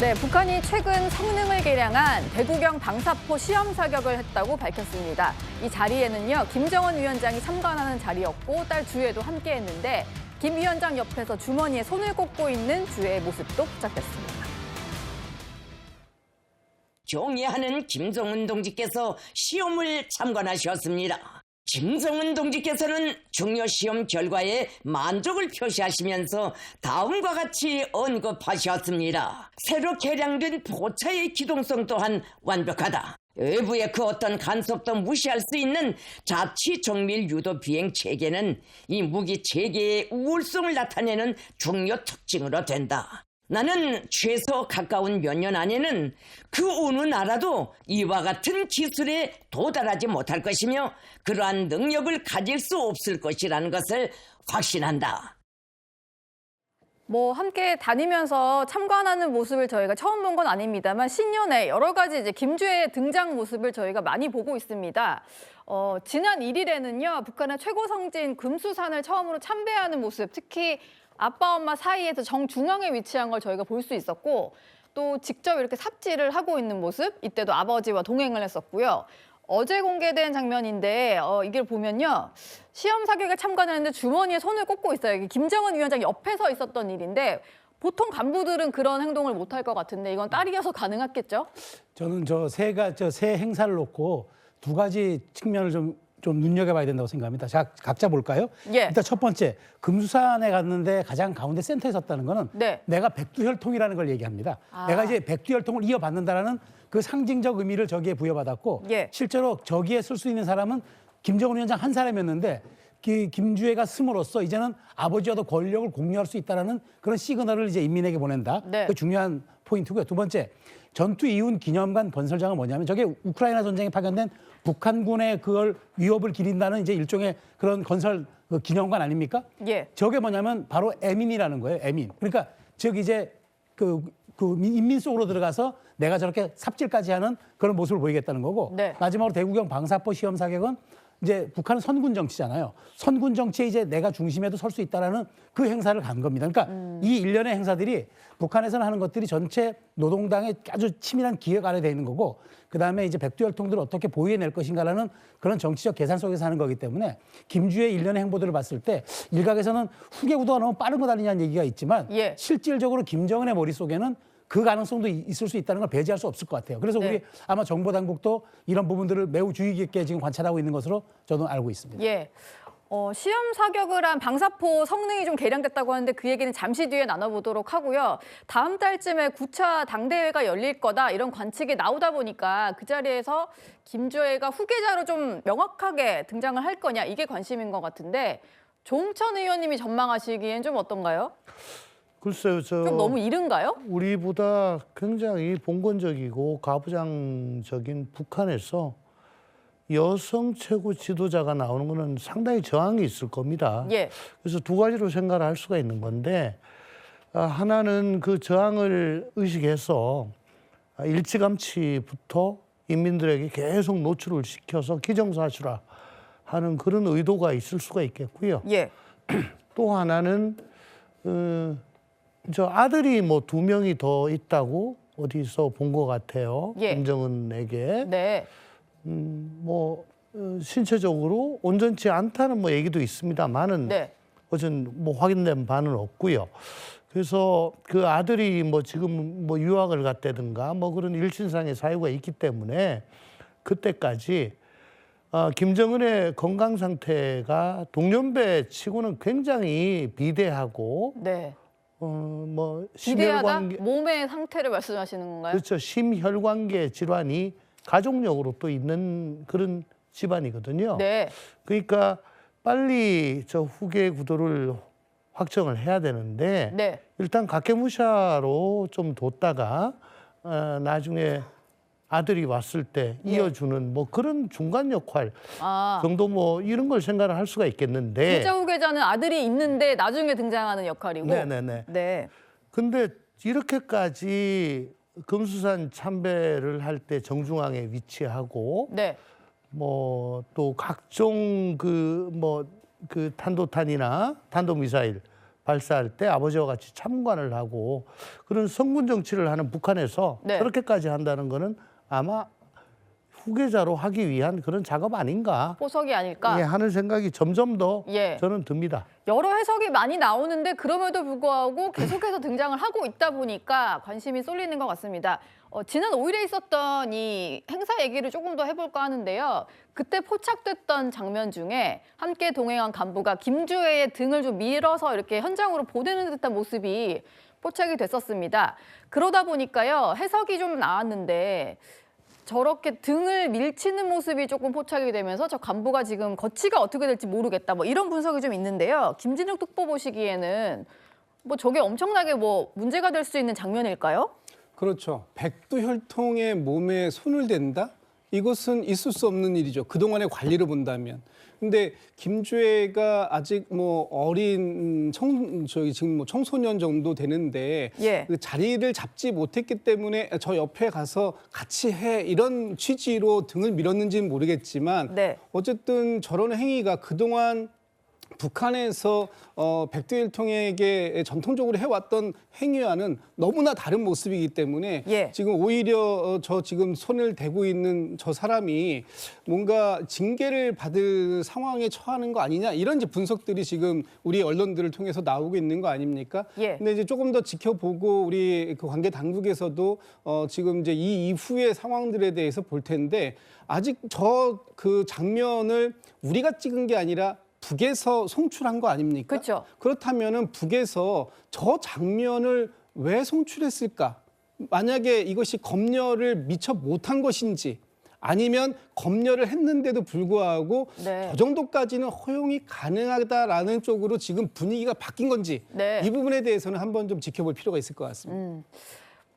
네, 북한이 최근 성능을 개량한 대구경 방사포 시험 사격을 했다고 밝혔습니다. 이 자리에는요, 김정은 위원장이 참관하는 자리였고 딸 주혜도 함께했는데 김 위원장 옆에서 주머니에 손을 꽂고 있는 주혜의 모습도 포착됐습니다. 경애하는 김정은 동지께서 시험을 참관하셨습니다. 김정은 동지께서는 중요 시험 결과에 만족을 표시하시면서 다음과 같이 언급하셨습니다. 새로 개량된 포차의 기동성 또한 완벽하다. 외부의 그 어떤 간섭도 무시할 수 있는 자치 정밀 유도 비행 체계는 이 무기 체계의 우월성을 나타내는 중요 특징으로 된다. 나는 최소 가까운 몇 년 안에는 그 어느 나라도 이와 같은 기술에 도달하지 못할 것이며 그러한 능력을 가질 수 없을 것이라는 것을 확신한다. 함께 다니면서 참관하는 모습을 저희가 처음 본 건 아닙니다만 신년에 여러 가지 이제 김주혜의 등장 모습을 저희가 많이 보고 있습니다. 지난 1일에는요, 북한의 최고 성지인 금수산을 처음으로 참배하는 모습, 특히 아빠 엄마 사이에서 정중앙에 위치한 걸 저희가 볼 수 있었고 또 직접 이렇게 삽질을 하고 있는 모습, 이때도 아버지와 동행을 했었고요. 어제 공개된 장면인데 이걸 보면요. 시험 사격에 참관하는데 주머니에 손을 꽂고 있어요. 이게 김정은 위원장 옆에 서 있었던 일인데 보통 간부들은 그런 행동을 못할 것 같은데 이건 딸이어서 가능했겠죠? 저는 새 행사를 놓고 두 가지 측면을 좀 눈여겨봐야 된다고 생각합니다. 자, 각자 볼까요? 예. 일단 첫 번째, 금수산에 갔는데 가장 가운데 센터에 섰다는 거는 네. 내가 백두혈통이라는 걸 얘기합니다. 내가 이제 백두혈통을 이어받는다라는 그 상징적 의미를 저기에 부여받았고 예. 실제로 저기에 쓸 수 있는 사람은 김정은 위원장 한 사람이었는데 김주혜가 스므로써 이제는 아버지와도 권력을 공유할 수 있다는 그런 시그널을 이제 인민에게 보낸다. 네. 그 중요한 포인트고요. 두 번째, 전투 이훈 기념관 건설장은 뭐냐면 저게 우크라이나 전쟁에 파견된 북한군의 그걸 위협을 기린다는 이제 일종의 그런 건설 그 기념관 아닙니까? 예. 저게 뭐냐면 바로 애민이라는 거예요. 애민. 그러니까 즉 이제 그 인민 속으로 들어가서 내가 저렇게 삽질까지 하는 그런 모습을 보이겠다는 거고. 네. 마지막으로 대구경 방사포 시험 사격은 이제 북한은 선군 정치잖아요. 선군 정치에 이제 내가 중심에도 설 수 있다라는 그 행사를 간 겁니다. 그러니까 이 일련의 행사들이 북한에서는 하는 것들이 전체 노동당의 아주 치밀한 기획 아래 돼 있는 거고, 그다음에 이제 백두혈통들을 어떻게 보유해낼 것인가라는 그런 정치적 계산 속에서 하는 거기 때문에 김주의 일련의 행보들을 봤을 때 일각에서는 후계 구도가 너무 빠른 것 아니냐는 얘기가 있지만 예. 실질적으로 김정은의 머릿속에는 그 가능성도 있을 수 있다는 걸 배제할 수 없을 것 같아요. 그래서 네. 우리 아마 정보 당국도 이런 부분들을 매우 주의 깊게 지금 관찰하고 있는 것으로 저는 알고 있습니다. 예. 시험 사격을 한 방사포 성능이 좀 개량됐다고 하는데 그 얘기는 잠시 뒤에 나눠보도록 하고요. 다음 달쯤에 9차 당대회가 열릴 거다 이런 관측이 나오다 보니까 그 자리에서 김주혜가 후계자로 좀 명확하게 등장을 할 거냐 이게 관심인 것 같은데 조홍천 의원님이 전망하시기엔 좀 어떤가요? 글쎄요, 좀 너무 이른가요? 우리보다 굉장히 봉건적이고 가부장적인 북한에서 여성 최고 지도자가 나오는 거는 상당히 저항이 있을 겁니다. 예. 그래서 두 가지로 생각을 할 수가 있는 건데 하나는 그 저항을 의식해서 일찌감치부터 인민들에게 계속 노출을 시켜서 기정사실화 하는 그런 의도가 있을 수가 있겠고요. 예. 또 하나는 저 아들이 뭐 2명이 더 있다고 어디서 본 것 같아요. 예. 김정은에게. 네. 신체적으로 온전치 않다는 뭐 얘기도 있습니다만은 네. 어전 뭐 확인된 바는 없고요. 그래서 그 아들이 뭐 지금 뭐 유학을 갔다든가 뭐 그런 일신상의 사유가 있기 때문에 그때까지 김정은의 건강 상태가 동년배 치고는 굉장히 비대하고 네. 뭐 비대하다? 심혈관계 몸의 상태를 말씀하시는 건가요? 그렇죠. 심혈관계 질환이 가족력으로 또 있는 그런 집안이거든요. 네. 그러니까 빨리 저 후계 구도를 확정을 해야 되는데 네. 일단 각계무샤로 좀 뒀다가 나중에 아들이 왔을 때 이어주는 뭐 그런 중간 역할 정도 뭐 이런 걸 생각을 할 수가 있겠는데 진짜 후계자는 아들이 있는데 나중에 등장하는 역할이고. 네네네. 네. 근데 이렇게까지 금수산 참배를 할 때 정중앙에 위치하고 네. 뭐 또 각종 그 탄도탄이나 탄도미사일 발사할 때 아버지와 같이 참관을 하고 그런 성군 정치를 하는 북한에서 네. 그렇게까지 한다는 거는 아마 후계자로 하기 위한 그런 작업 아닌가 포석이 아닐까? 예, 하는 생각이 점점 더 예. 저는 듭니다. 여러 해석이 많이 나오는데 그럼에도 불구하고 계속해서 등장을 하고 있다 보니까 관심이 쏠리는 것 같습니다. 지난 5일에 있었던 이 행사 얘기를 조금 더 해볼까 하는데요. 그때 포착됐던 장면 중에 함께 동행한 간부가 김주혜의 등을 좀 밀어서 이렇게 현장으로 보내는 듯한 모습이 포착이 됐었습니다. 그러다 보니까요. 해석이 좀 나왔는데 저렇게 등을 밀치는 모습이 조금 포착이 되면서 저 간부가 지금 거치가 어떻게 될지 모르겠다. 뭐 이런 분석이 좀 있는데요. 김진욱 특보 보시기에는 뭐 저게 엄청나게 뭐 문제가 될 수 있는 장면일까요? 그렇죠. 백두혈통의 몸에 손을 댄다? 이것은 있을 수 없는 일이죠. 그동안의 관리를 본다면. 근데 김주혜가 아직 뭐 어린 지금 뭐 청소년 정도 되는데 예. 그 자리를 잡지 못했기 때문에 저 옆에 가서 같이 해 이런 취지로 등을 밀었는지는 모르겠지만 네. 어쨌든 저런 행위가 그동안 북한에서 백두혈통에게 전통적으로 해왔던 행위와는 너무나 다른 모습이기 때문에 예. 지금 오히려 저 지금 손을 대고 있는 저 사람이 뭔가 징계를 받을 상황에 처하는 거 아니냐 이런 이제 분석들이 지금 우리 언론들을 통해서 나오고 있는 거 아닙니까? 예. 근데 이제 조금 더 지켜보고 우리 그 관계 당국에서도 지금 이제 이 이후의 상황들에 대해서 볼 텐데 아직 저 그 장면을 우리가 찍은 게 아니라 북에서 송출한 거 아닙니까? 그렇죠. 그렇다면은 북에서 저 장면을 왜 송출했을까? 만약에 이것이 검열을 미처 못한 것인지 아니면 검열을 했는데도 불구하고 네. 저 정도까지는 허용이 가능하다라는 쪽으로 지금 분위기가 바뀐 건지 네. 이 부분에 대해서는 한번 좀 지켜볼 필요가 있을 것 같습니다.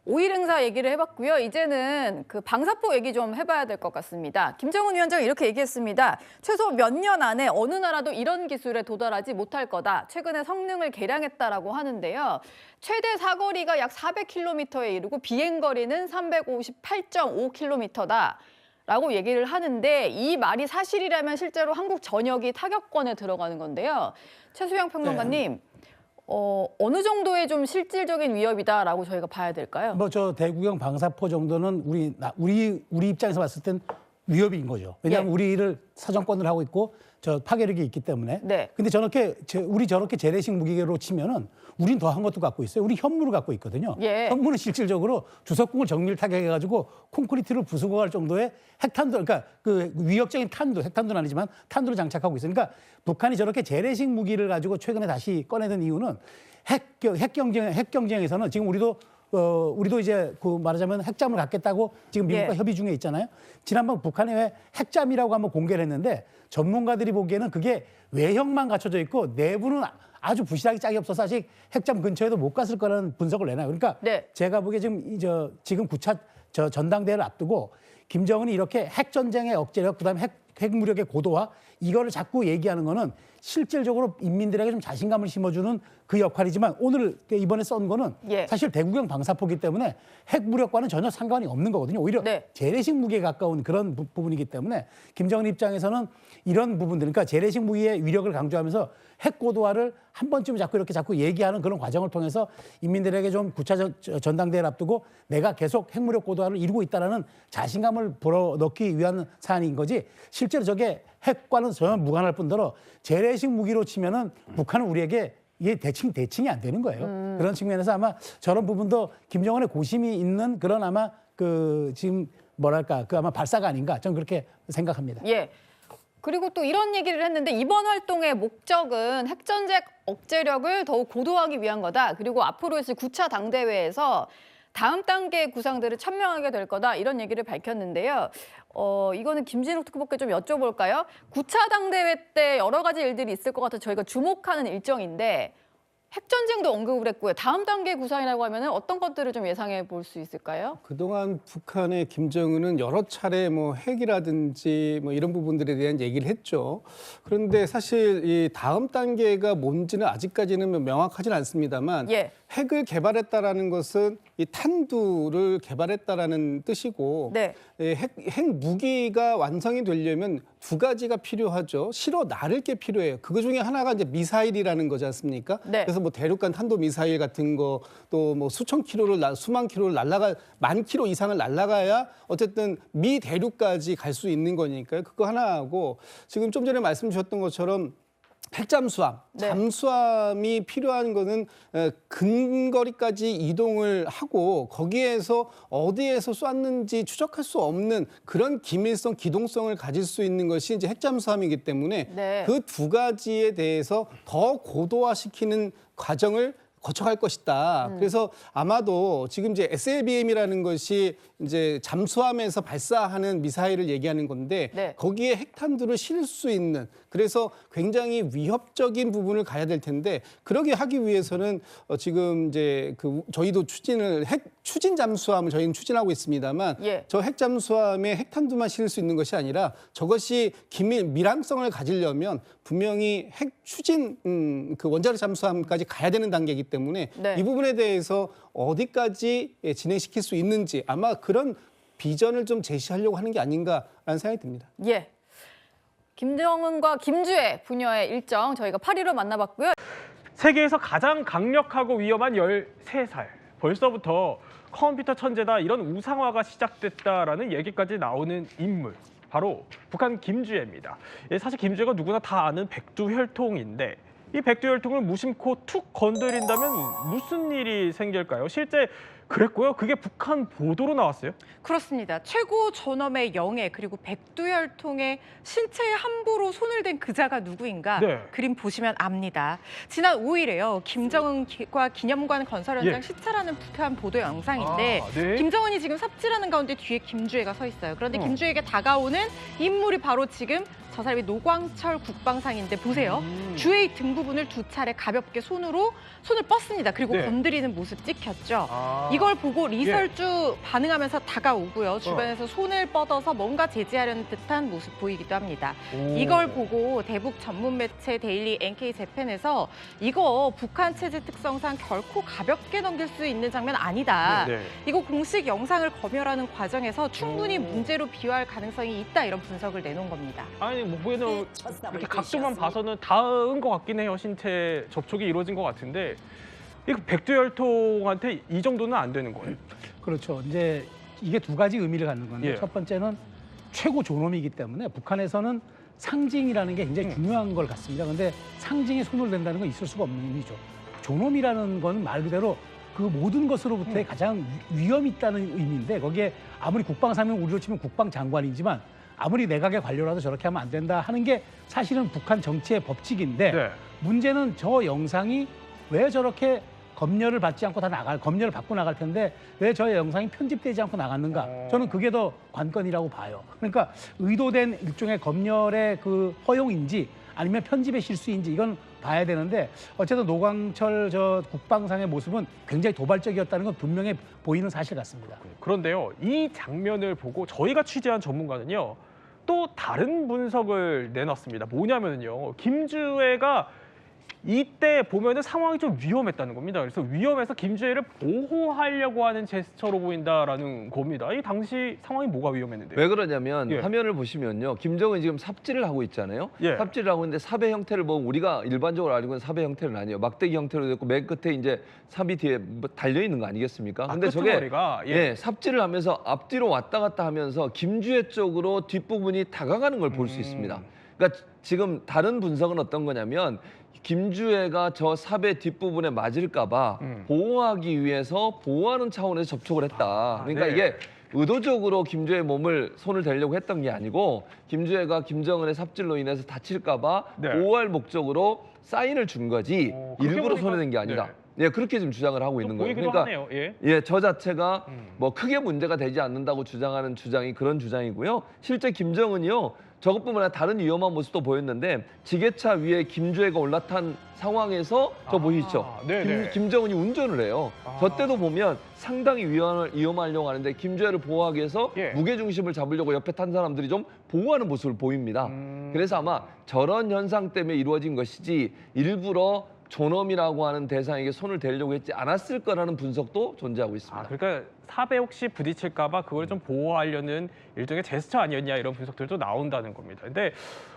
5일 행사 얘기를 해봤고요. 이제는 그 방사포 얘기 좀 해봐야 될 것 같습니다. 김정은 위원장이 이렇게 얘기했습니다. 최소 몇 년 안에 어느 나라도 이런 기술에 도달하지 못할 거다. 최근에 성능을 개량했다라고 하는데요. 최대 사거리가 약 400km에 이르고 비행거리는 358.5km다. 라고 얘기를 하는데 이 말이 사실이라면 실제로 한국 전역이 타격권에 들어가는 건데요. 최수영 평론가님. 어느 정도의 좀 실질적인 위협이다라고 저희가 봐야 될까요? 뭐 저 대구경 방사포 정도는 우리 입장에서 봤을 땐 위협인 거죠. 왜냐하면 예. 우리를 사정권을 하고 있고 저 파괴력이 있기 때문에. 네. 근데 우리 저렇게 재래식 무기로 치면은 우린 더한 것도 갖고 있어요. 우리 현무를 갖고 있거든요. 예. 현무는 실질적으로 주석궁을 정밀 타격해가지고 콘크리트를 부수고 갈 정도의 핵탄두, 그러니까 그 위협적인 탄두, 핵탄두는 아니지만 탄두를 장착하고 있어요. 그러니까 북한이 저렇게 재래식 무기를 가지고 최근에 다시 꺼내든 이유는 핵 경쟁에서는 지금 우리도 이제 그 말하자면 핵잠을 갖겠다고 지금 미국과 예. 협의 중에 있잖아요. 지난번 북한이 왜 핵잠이라고 한번 공개를 했는데 전문가들이 보기에는 그게 외형만 갖춰져 있고 내부는 아주 부실하게 짝이 없어서 아직 핵잠 근처에도 못 갔을 거라는 분석을 내놔요. 그러니까 네. 제가 보기에 지금 9차 전당대회를 앞두고 김정은이 이렇게 핵 전쟁의 억제력, 그다음에 핵무력의 고도화 이거를 자꾸 얘기하는 거는 실질적으로 인민들에게 좀 자신감을 심어주는 그 역할이지만 오늘 이번에 쏜 거는 예. 사실 대구경 방사포기 때문에 핵무력과는 전혀 상관이 없는 거거든요. 오히려 네. 재래식 무기에 가까운 그런 부분이기 때문에 김정은 입장에서는 이런 부분들, 그러니까 재래식 무기의 위력을 강조하면서 핵 고도화를 한 번쯤 자꾸 얘기하는 그런 과정을 통해서 인민들에게 좀 9차 전당대회를 앞두고 내가 계속 핵무력 고도화를 이루고 있다는 자신감을 불어넣기 위한 사안인 거지 실제로 저게 핵과는 전혀 무관할 뿐더러 재래식 무기로 치면은 북한은 우리에게 이게 대칭이 안 되는 거예요. 그런 측면에서 아마 저런 부분도 김정은의 고심이 있는 그런 아마 그 지금 뭐랄까 그 아마 발사가 아닌가 저는 그렇게 생각합니다. 예. 그리고 또 이런 얘기를 했는데 이번 활동의 목적은 핵전쟁 억제력을 더욱 고도화하기 위한 거다. 그리고 앞으로 있을 9차 당대회에서 다음 단계의 구상들을 천명하게 될 거다. 이런 얘기를 밝혔는데요. 이거는 김진욱 특보께 좀 여쭤볼까요? 9차 당대회 때 여러 가지 일들이 있을 것 같아서 저희가 주목하는 일정인데 핵전쟁도 언급을 했고요. 다음 단계 구상이라고 하면 어떤 것들을 좀 예상해 볼 수 있을까요? 그동안 북한의 김정은은 여러 차례 뭐 핵이라든지 뭐 이런 부분들에 대한 얘기를 했죠. 그런데 사실 이 다음 단계가 뭔지는 아직까지는 명확하지는 않습니다만 예. 핵을 개발했다라는 것은 이 탄두를 개발했다라는 뜻이고 네. 핵 무기가 완성이 되려면 두 가지가 필요하죠. 실어 나를 게 필요해요. 그거 중에 하나가 이제 미사일이라는 거지 않습니까? 네. 그래서 뭐 대륙간 탄도 미사일 같은 거 또 뭐 수천 킬로를 수만 킬로를 만 킬로 이상을 날아가야 어쨌든 미 대륙까지 갈 수 있는 거니까요. 그거 하나하고 지금 좀 전에 말씀 주셨던 것처럼 핵잠수함, 네. 잠수함이 필요한 거는 근거리까지 이동을 하고 거기에서 어디에서 쐈는지 추적할 수 없는 그런 기밀성, 기동성을 가질 수 있는 것이 이제 핵잠수함이기 때문에 네. 그 두 가지에 대해서 더 고도화시키는 과정을 거쳐갈 것이다. 그래서 아마도 지금 이제 SLBM이라는 것이 이제 잠수함에서 발사하는 미사일을 얘기하는 건데 네. 거기에 핵탄두를 실을 수 있는 그래서 굉장히 위협적인 부분을 가야 될 텐데 그러게 하기 위해서는 지금 이제 저희도 핵 추진 잠수함을 저희는 추진하고 있습니다만 예. 저 핵 잠수함에 핵탄두만 실을 수 있는 것이 아니라 저것이 밀항성을 가지려면 분명히 핵 추진 그 원자력 잠수함까지 가야 되는 단계이기 때문에 네. 이 부분에 대해서 어디까지 진행시킬 수 있는지 아마 그런 비전을 좀 제시하려고 하는 게 아닌가라는 생각이 듭니다. 예. 김정은과 김주애 부녀의 일정 저희가 파리로 만나봤고요. 세계에서 가장 강력하고 위험한 13살. 벌써부터 컴퓨터 천재다 이런 우상화가 시작됐다라는 얘기까지 나오는 인물. 바로 북한 김주애입니다. 사실 김주애가 누구나 다 아는 백두혈통인데 이 백두혈통을 무심코 툭 건드린다면 무슨 일이 생길까요? 실제 그랬고요. 그게 북한 보도로 나왔어요. 그렇습니다. 최고 존엄의 영예 그리고 백두혈통의 신체에 함부로 손을 댄 그자가 누구인가 네. 그림 보시면 압니다. 지난 5일에요. 김정은과 기념관 건설 현장 예. 시찰하는 북한 보도 영상인데 아, 네. 김정은이 지금 삽질하는 가운데 뒤에 김주애가 서 있어요. 그런데 김주애에게 다가오는 인물이 바로 지금 저 사람이 노광철 국방상인데 보세요. 주애의 등 부분을 두 차례 가볍게 손을 뻗습니다. 그리고 네. 건드리는 모습 찍혔죠. 아. 이걸 보고 리설주 반응하면서 다가오고요. 주변에서 손을 뻗어서 뭔가 제지하려는 듯한 모습 보이기도 합니다. 오. 이걸 보고 대북 전문 매체 데일리 NK재팬에서 이거 북한 체제 특성상 결코 가볍게 넘길 수 있는 장면 아니다. 네. 이거 공식 영상을 검열하는 과정에서 충분히 문제로 비화할 가능성이 있다 이런 분석을 내놓은 겁니다. 아니 뭐 보이는 첫사발 이렇게 각도만 끝이었습니다. 봐서는 닿은 것 같긴 해요. 신체 접촉이 이루어진 것 같은데 이거 백두혈통한테 이 정도는 안 되는 거예요. 그렇죠. 이제 이게 두 가지 의미를 갖는 건데 예. 첫 번째는 최고 존엄이기 때문에 북한에서는 상징이라는 게 굉장히 중요한 걸 갖습니다. 그런데 상징에 손을 댄다는 건 있을 수가 없는 의미죠. 존엄이라는 건 말 그대로 그 모든 것으로부터의 가장 위험이 있다는 의미인데 거기에 아무리 국방상은 우리로 치면 국방장관이지만 아무리 내각의 관료라도 저렇게 하면 안 된다 하는 게 사실은 북한 정치의 법칙인데 네. 문제는 저 영상이 왜 저렇게 검열을 받지 않고 검열을 받고 나갈 텐데 왜 저 영상이 편집되지 않고 나갔는가? 저는 그게 더 관건이라고 봐요. 그러니까 의도된 일종의 검열의 그 허용인지 아니면 편집의 실수인지 이건 봐야 되는데 어쨌든 노광철 저 국방상의 모습은 굉장히 도발적이었다는 건 분명히 보이는 사실 같습니다. 그런데요, 이 장면을 보고 저희가 취재한 전문가는요, 또 다른 분석을 내놨습니다. 뭐냐면요, 김주애가 이때 보면은 상황이 좀 위험했다는 겁니다. 그래서 위험해서 김주애를 보호하려고 하는 제스처로 보인다라는 겁니다. 이 당시 상황이 뭐가 위험했는데요? 왜 그러냐면 예. 화면을 보시면요. 김정은이 지금 삽질을 하고 있잖아요. 예. 삽질을 하고 있는데 삽의 형태를 보면 우리가 일반적으로 알고 있는 삽의 형태는 아니에요. 막대기 형태로 됐고 맨 끝에 이제 삽이 뒤에 뭐 달려 있는 거 아니겠습니까? 근데 저게 끄트머리가, 예, 삽질을 하면서 앞뒤로 왔다 갔다 하면서 김주애 쪽으로 뒷부분이 다가가는 걸 볼 수 있습니다. 그러니까 지금 다른 분석은 어떤 거냐면 김주애가 저 삽의 뒷부분에 맞을까봐 보호하기 위해서 보호하는 차원에서 접촉을 했다. 그러니까 네. 이게 의도적으로 김주애의 몸을 손을 대려고 했던 게 아니고 김주애가 김정은의 삽질로 인해서 다칠까봐 네. 보호할 목적으로 사인을 준 거지 그렇게 일부러 보니까- 손을 댄 게 아니다. 예, 그렇게 지금 주장을 하고 있는 거예요. 보이기도 하네요. 예. 예, 저 자체가 뭐 크게 문제가 되지 않는다고 주장하는 주장이 그런 주장이고요. 실제 김정은이요. 저것뿐만 아니라 다른 위험한 모습도 보였는데 지게차 위에 김주애가 올라탄 상황에서 저 보이시죠? 네네. 김정은이 운전을 해요. 저 때도 보면 상당히 위험하려고 하는데 김주애를 보호하기 위해서 예. 무게중심을 잡으려고 옆에 탄 사람들이 좀 보호하는 모습을 보입니다. 그래서 아마 저런 현상 때문에 이루어진 것이지 일부러 존엄이라고 하는 대상에게 손을 대려고 했지 않았을 거라는 분석도 존재하고 있습니다. 그러니까 삽에 혹시 부딪힐까 봐 그걸 좀 보호하려는 일종의 제스처 아니었냐 이런 분석들도 나온다는 겁니다. 근데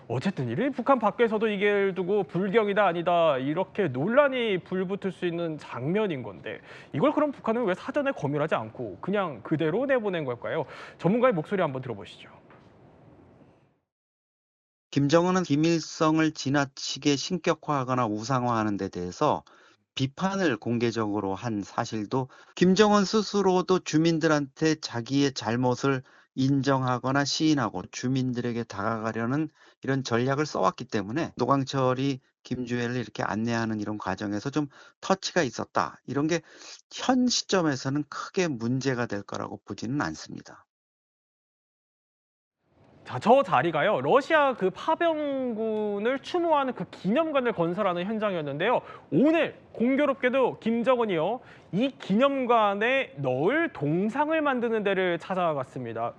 어쨌든 이 북한 밖에서도 이걸 두고 불경이다 아니다 이렇게 논란이 불붙을 수 있는 장면인 건데 이걸 그럼 북한은 왜 사전에 검열하지 않고 그냥 그대로 내보낸 걸까요? 전문가의 목소리 한번 들어보시죠. 김정은은 김일성을 지나치게 신격화하거나 우상화하는 데 대해서 비판을 공개적으로 한 사실도 김정은 스스로도 주민들한테 자기의 잘못을 인정하거나 시인하고 주민들에게 다가가려는 이런 전략을 써왔기 때문에 노광철이 김주애를 이렇게 안내하는 이런 과정에서 좀 터치가 있었다. 이런 게 현 시점에서는 크게 문제가 될 거라고 보지는 않습니다. 자, 저 자리가요. 러시아 그 파병군을 추모하는 그 기념관을 건설하는 현장이었는데요. 오늘 공교롭게도 김정은이요. 이 기념관에 넣을 동상을 만드는 데를 찾아갔습니다.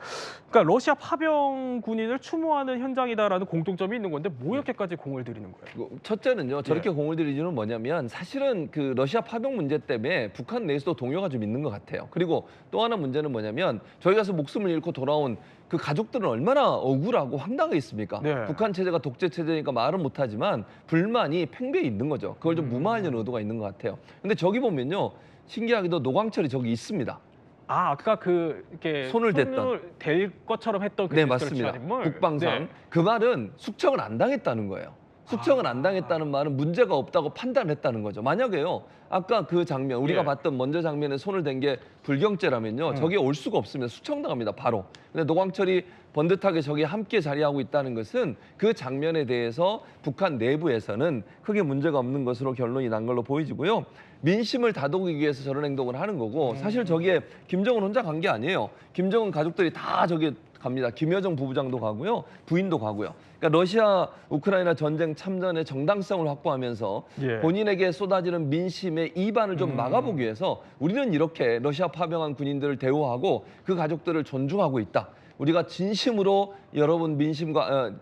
그러니까 러시아 파병 군인을 추모하는 현장이다라는 공통점이 있는 건데 뭐 이렇게까지 공을 들이는 거예요? 첫째는요. 저렇게 공을 들이는 이유는 뭐냐면 사실은 그 러시아 파병 문제 때문에 북한 내에서도 동요가 좀 있는 것 같아요. 그리고 또 하나 문제는 뭐냐면 저희 가서 목숨을 잃고 돌아온 그 가족들은 얼마나 억울하고 황당하게 있습니까? 네. 북한 체제가 독재 체제니까 말은 못하지만 불만이 팽배해 있는 거죠. 그걸 좀 무마하려는 의도가 있는 것 같아요. 근데 저기 보면요. 신기하게도 노광철이 저기 있습니다. 아까 그 이렇게 손을 댔던. 댈 것처럼 했던 그 네, 제스처를 맞습니다. 취한 인물. 국방상. 네. 그 말은 숙청을 안 당했다는 거예요. 숙청을 안 당했다는 말은 문제가 없다고 판단했다는 거죠. 만약에요. 아까 그 장면, 우리가 예. 봤던 먼저 장면에 손을 댄 게 불경죄라면요. 저게 올 수가 없습니다. 숙청당합니다. 바로. 근데 노광철이 번듯하게 저기 함께 자리하고 있다는 것은 그 장면에 대해서 북한 내부에서는 크게 문제가 없는 것으로 결론이 난 걸로 보이지고요. 민심을 다독이기 위해서 저런 행동을 하는 거고 사실 저기에 김정은 혼자 간 게 아니에요. 김정은 가족들이 다 저기 갑니다. 김여정 부부장도 가고요. 부인도 가고요. 그러니까 러시아 우크라이나 전쟁 참전의 정당성을 확보하면서 예. 본인에게 쏟아지는 민심의 이반을 좀 막아보기 위해서 우리는 이렇게 러시아 파병한 군인들을 대우하고 그 가족들을 존중하고 있다. 우리가 진심으로 여러분 민심과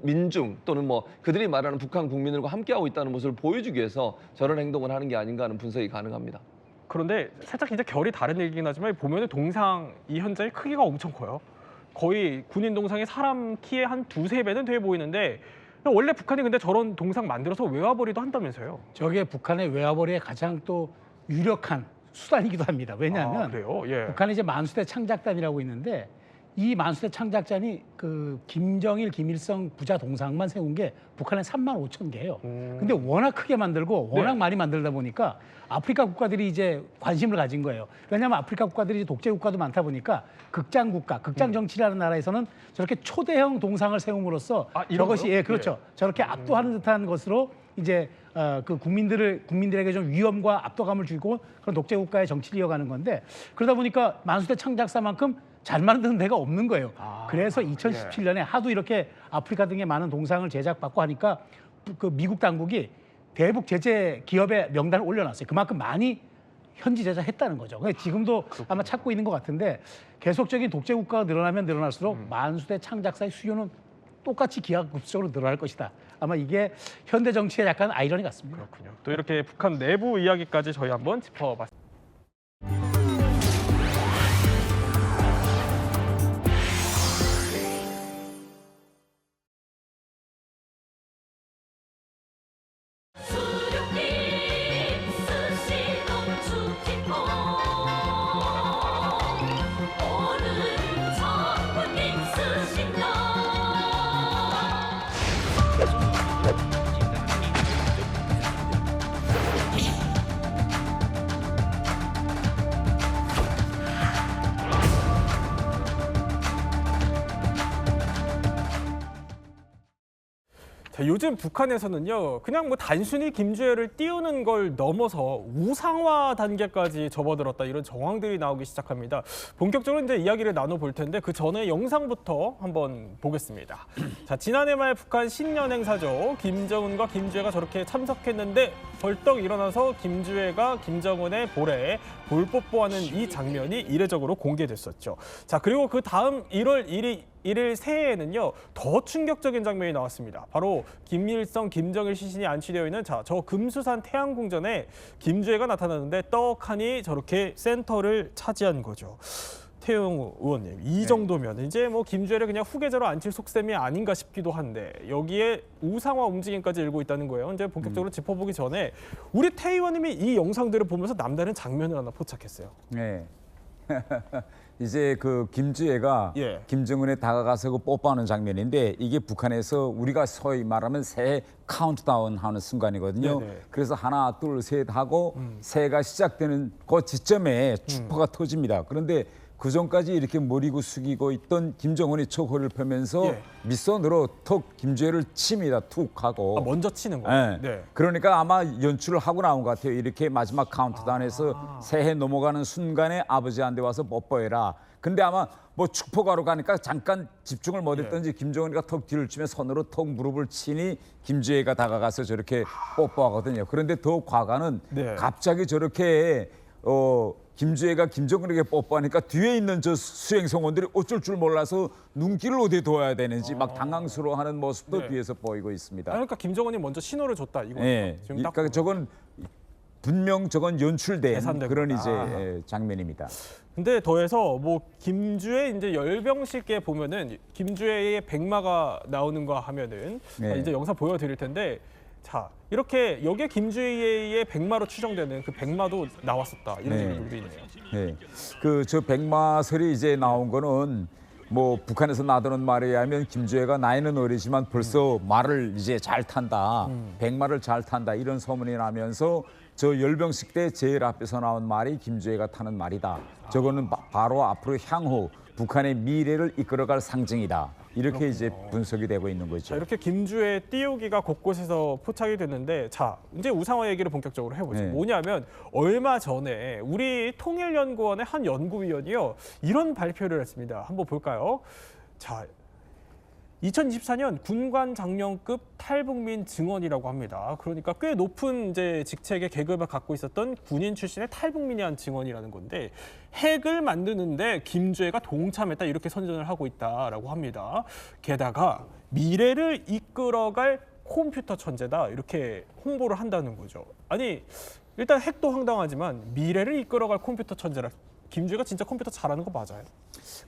민중 또는 뭐 그들이 말하는 북한 국민들과 함께하고 있다는 모습을 보여주기 위해서 저런 행동을 하는 게 아닌가 하는 분석이 가능합니다. 그런데 살짝 이제 결이 다른 얘기긴 하지만 보면은 동상 이 현장의 크기가 엄청 커요. 거의 군인 동상이 사람 키의 한 두세 배는 돼 보이는데 원래 북한이 근데 저런 동상 만들어서 외화벌이도 한다면서요? 저게 북한의 외화벌이의 가장 또 유력한 수단이기도 합니다. 왜냐하면 그래요? 예. 북한에 이제 만수대 창작단이라고 있는데 이 만수대 창작단이 그 김정일, 김일성 부자 동상만 세운 게 북한에 35,000개예요. 근데 워낙 크게 만들고 워낙 네. 많이 만들다 보니까 아프리카 국가들이 이제 관심을 가진 거예요. 왜냐하면 아프리카 국가들이 독재 국가도 많다 보니까 극장 국가, 극장 정치라는 나라에서는 저렇게 초대형 동상을 세움으로써 이런 저것이 거요? 예, 그렇죠. 저렇게 압도하는 듯한 것으로 이제 그 국민들에게 좀 위험과 압도감을 주고 그런 독재 국가의 정치를 이어가는 건데 그러다 보니까 만수대 창작사만큼 잘 만드는 데가 없는 거예요. 그래서 2017년에 하도 이렇게 아프리카 등의 많은 동상을 제작받고 하니까 그 미국 당국이 대북 제재 기업의 명단을 올려놨어요. 그만큼 많이 현지 제작했다는 거죠. 그러니까 지금도 아마 찾고 있는 것 같은데 계속적인 독재 국가가 늘어나면 늘어날수록 만수대 창작사의 수요는 똑같이 기하급수적으로 늘어날 것이다. 아마 이게 현대 정치의 약간 아이러니 같습니다. 그렇군요. 또 이렇게 북한 내부 이야기까지 저희 한번 짚어봤습니다. 자, 요즘 북한에서는요, 그냥 뭐 단순히 김주애를 띄우는 걸 넘어서 우상화 단계까지 접어들었다 이런 정황들이 나오기 시작합니다. 본격적으로 이제 이야기를 나눠볼 텐데 그 전에 영상부터 한번 보겠습니다. 자, 지난해 말 북한 신년 행사죠. 김정은과 김주애가 저렇게 참석했는데 벌떡 일어나서 김주애가 김정은의 볼에 볼 뽀뽀하는 이 장면이 이례적으로 공개됐었죠. 자, 그리고 그 다음 1월 1일 1일 새해에는요 더 충격적인 장면이 나왔습니다. 바로 김일성, 김정일 시신이 안치되어 있는 저 금수산 태양궁전에 김주애가 나타나는데 떡하니 저렇게 센터를 차지한 거죠. 태용 의원님, 이 정도면 이제 뭐 김주애를 그냥 후계자로 앉힐 속셈이 아닌가 싶기도 한데 여기에 우상화 움직임까지 일고 있다는 거예요. 이제 본격적으로 짚어보기 전에 우리 태 의원님이 이 영상들을 보면서 남다른 장면을 하나 포착했어요. 네. 이제 그 김주애가 예. 김정은에 다가가서 그 뽀뽀하는 장면인데 이게 북한에서 우리가 소위 말하면 새해 카운트다운 하는 순간이거든요. 네네. 그래서 하나, 둘, 셋 하고 새해가 시작되는 그 지점에 축포가 터집니다. 그런데 그 전까지 이렇게 머리고 숙이고 있던 김정은이 촉호를 펴면서 예. 밑선으로 턱 김주애를 칩니다. 툭 하고. 먼저 치는 거예요. 네. 네. 그러니까 아마 연출을 하고 나온 것 같아요. 이렇게 마지막 카운트다운에서 새해 넘어가는 순간에 아버지한테 와서 뽀뽀해라. 근데 아마 뭐 축포가로 가니까 잠깐 집중을 못했던지 김정은이가 턱 뒤를 치며 손으로 턱 무릎을 치니 김주애가 다가가서 저렇게 뽀뽀하거든요. 그런데 더 과가는 네. 갑자기 저렇게 김주애가 김정은에게 뽀뽀하니까 뒤에 있는 저 수행성원들이 어쩔 줄 몰라서 눈길을 어디에 둬야 되는지 막 당황스러워하는 모습도 네. 뒤에서 보이고 있습니다. 그러니까 김정은이 먼저 신호를 줬다 이거. 예, 지금 딱 그러니까 저건 분명 저건 연출된 계산된 그런 거다. 이제 장면입니다. 근데 더해서 뭐 김주애 이제 열병식에 보면은 김주애의 백마가 나오는 거 하면은 네. 이제 영상 보여드릴 텐데 자 이렇게 여기에 김주애의 백마로 추정되는 그 백마도 나왔었다 이런 네. 얘기도 있네요. 네, 그 저 백마설이 이제 나온 거는 뭐 북한에서 나도는 말에 의하면 김주애가 나이는 어리지만 벌써 말을 이제 잘 탄다, 백마를 잘 탄다 이런 소문이 나면서 저 열병식 때 제일 앞에서 나온 말이 김주애가 타는 말이다. 저거는 바로 앞으로 향후 북한의 미래를 이끌어갈 상징이다. 이렇게 이제 분석이 되고 있는 자 거죠. 이렇게 김주애 띄우기가 곳곳에서 포착이 됐는데 자 이제 우상화 얘기를 본격적으로 해보죠. 네. 뭐냐면 얼마 전에 우리 통일연구원의 한 연구위원이요 이런 발표를 했습니다. 한번 볼까요? 자 2024년 군관 장령급 탈북민 증원이라고 합니다. 그러니까 꽤 높은 이제 직책의 계급을 갖고 있었던 군인 출신의 탈북민이 한 증원이라는 건데 핵을 만드는데 김주애가 동참했다 이렇게 선전을 하고 있다라고 합니다. 게다가 미래를 이끌어갈 컴퓨터 천재다 이렇게 홍보를 한다는 거죠. 아니 일단 핵도 황당하지만 미래를 이끌어갈 컴퓨터 천재라 김주애가 진짜 컴퓨터 잘하는 거 맞아요?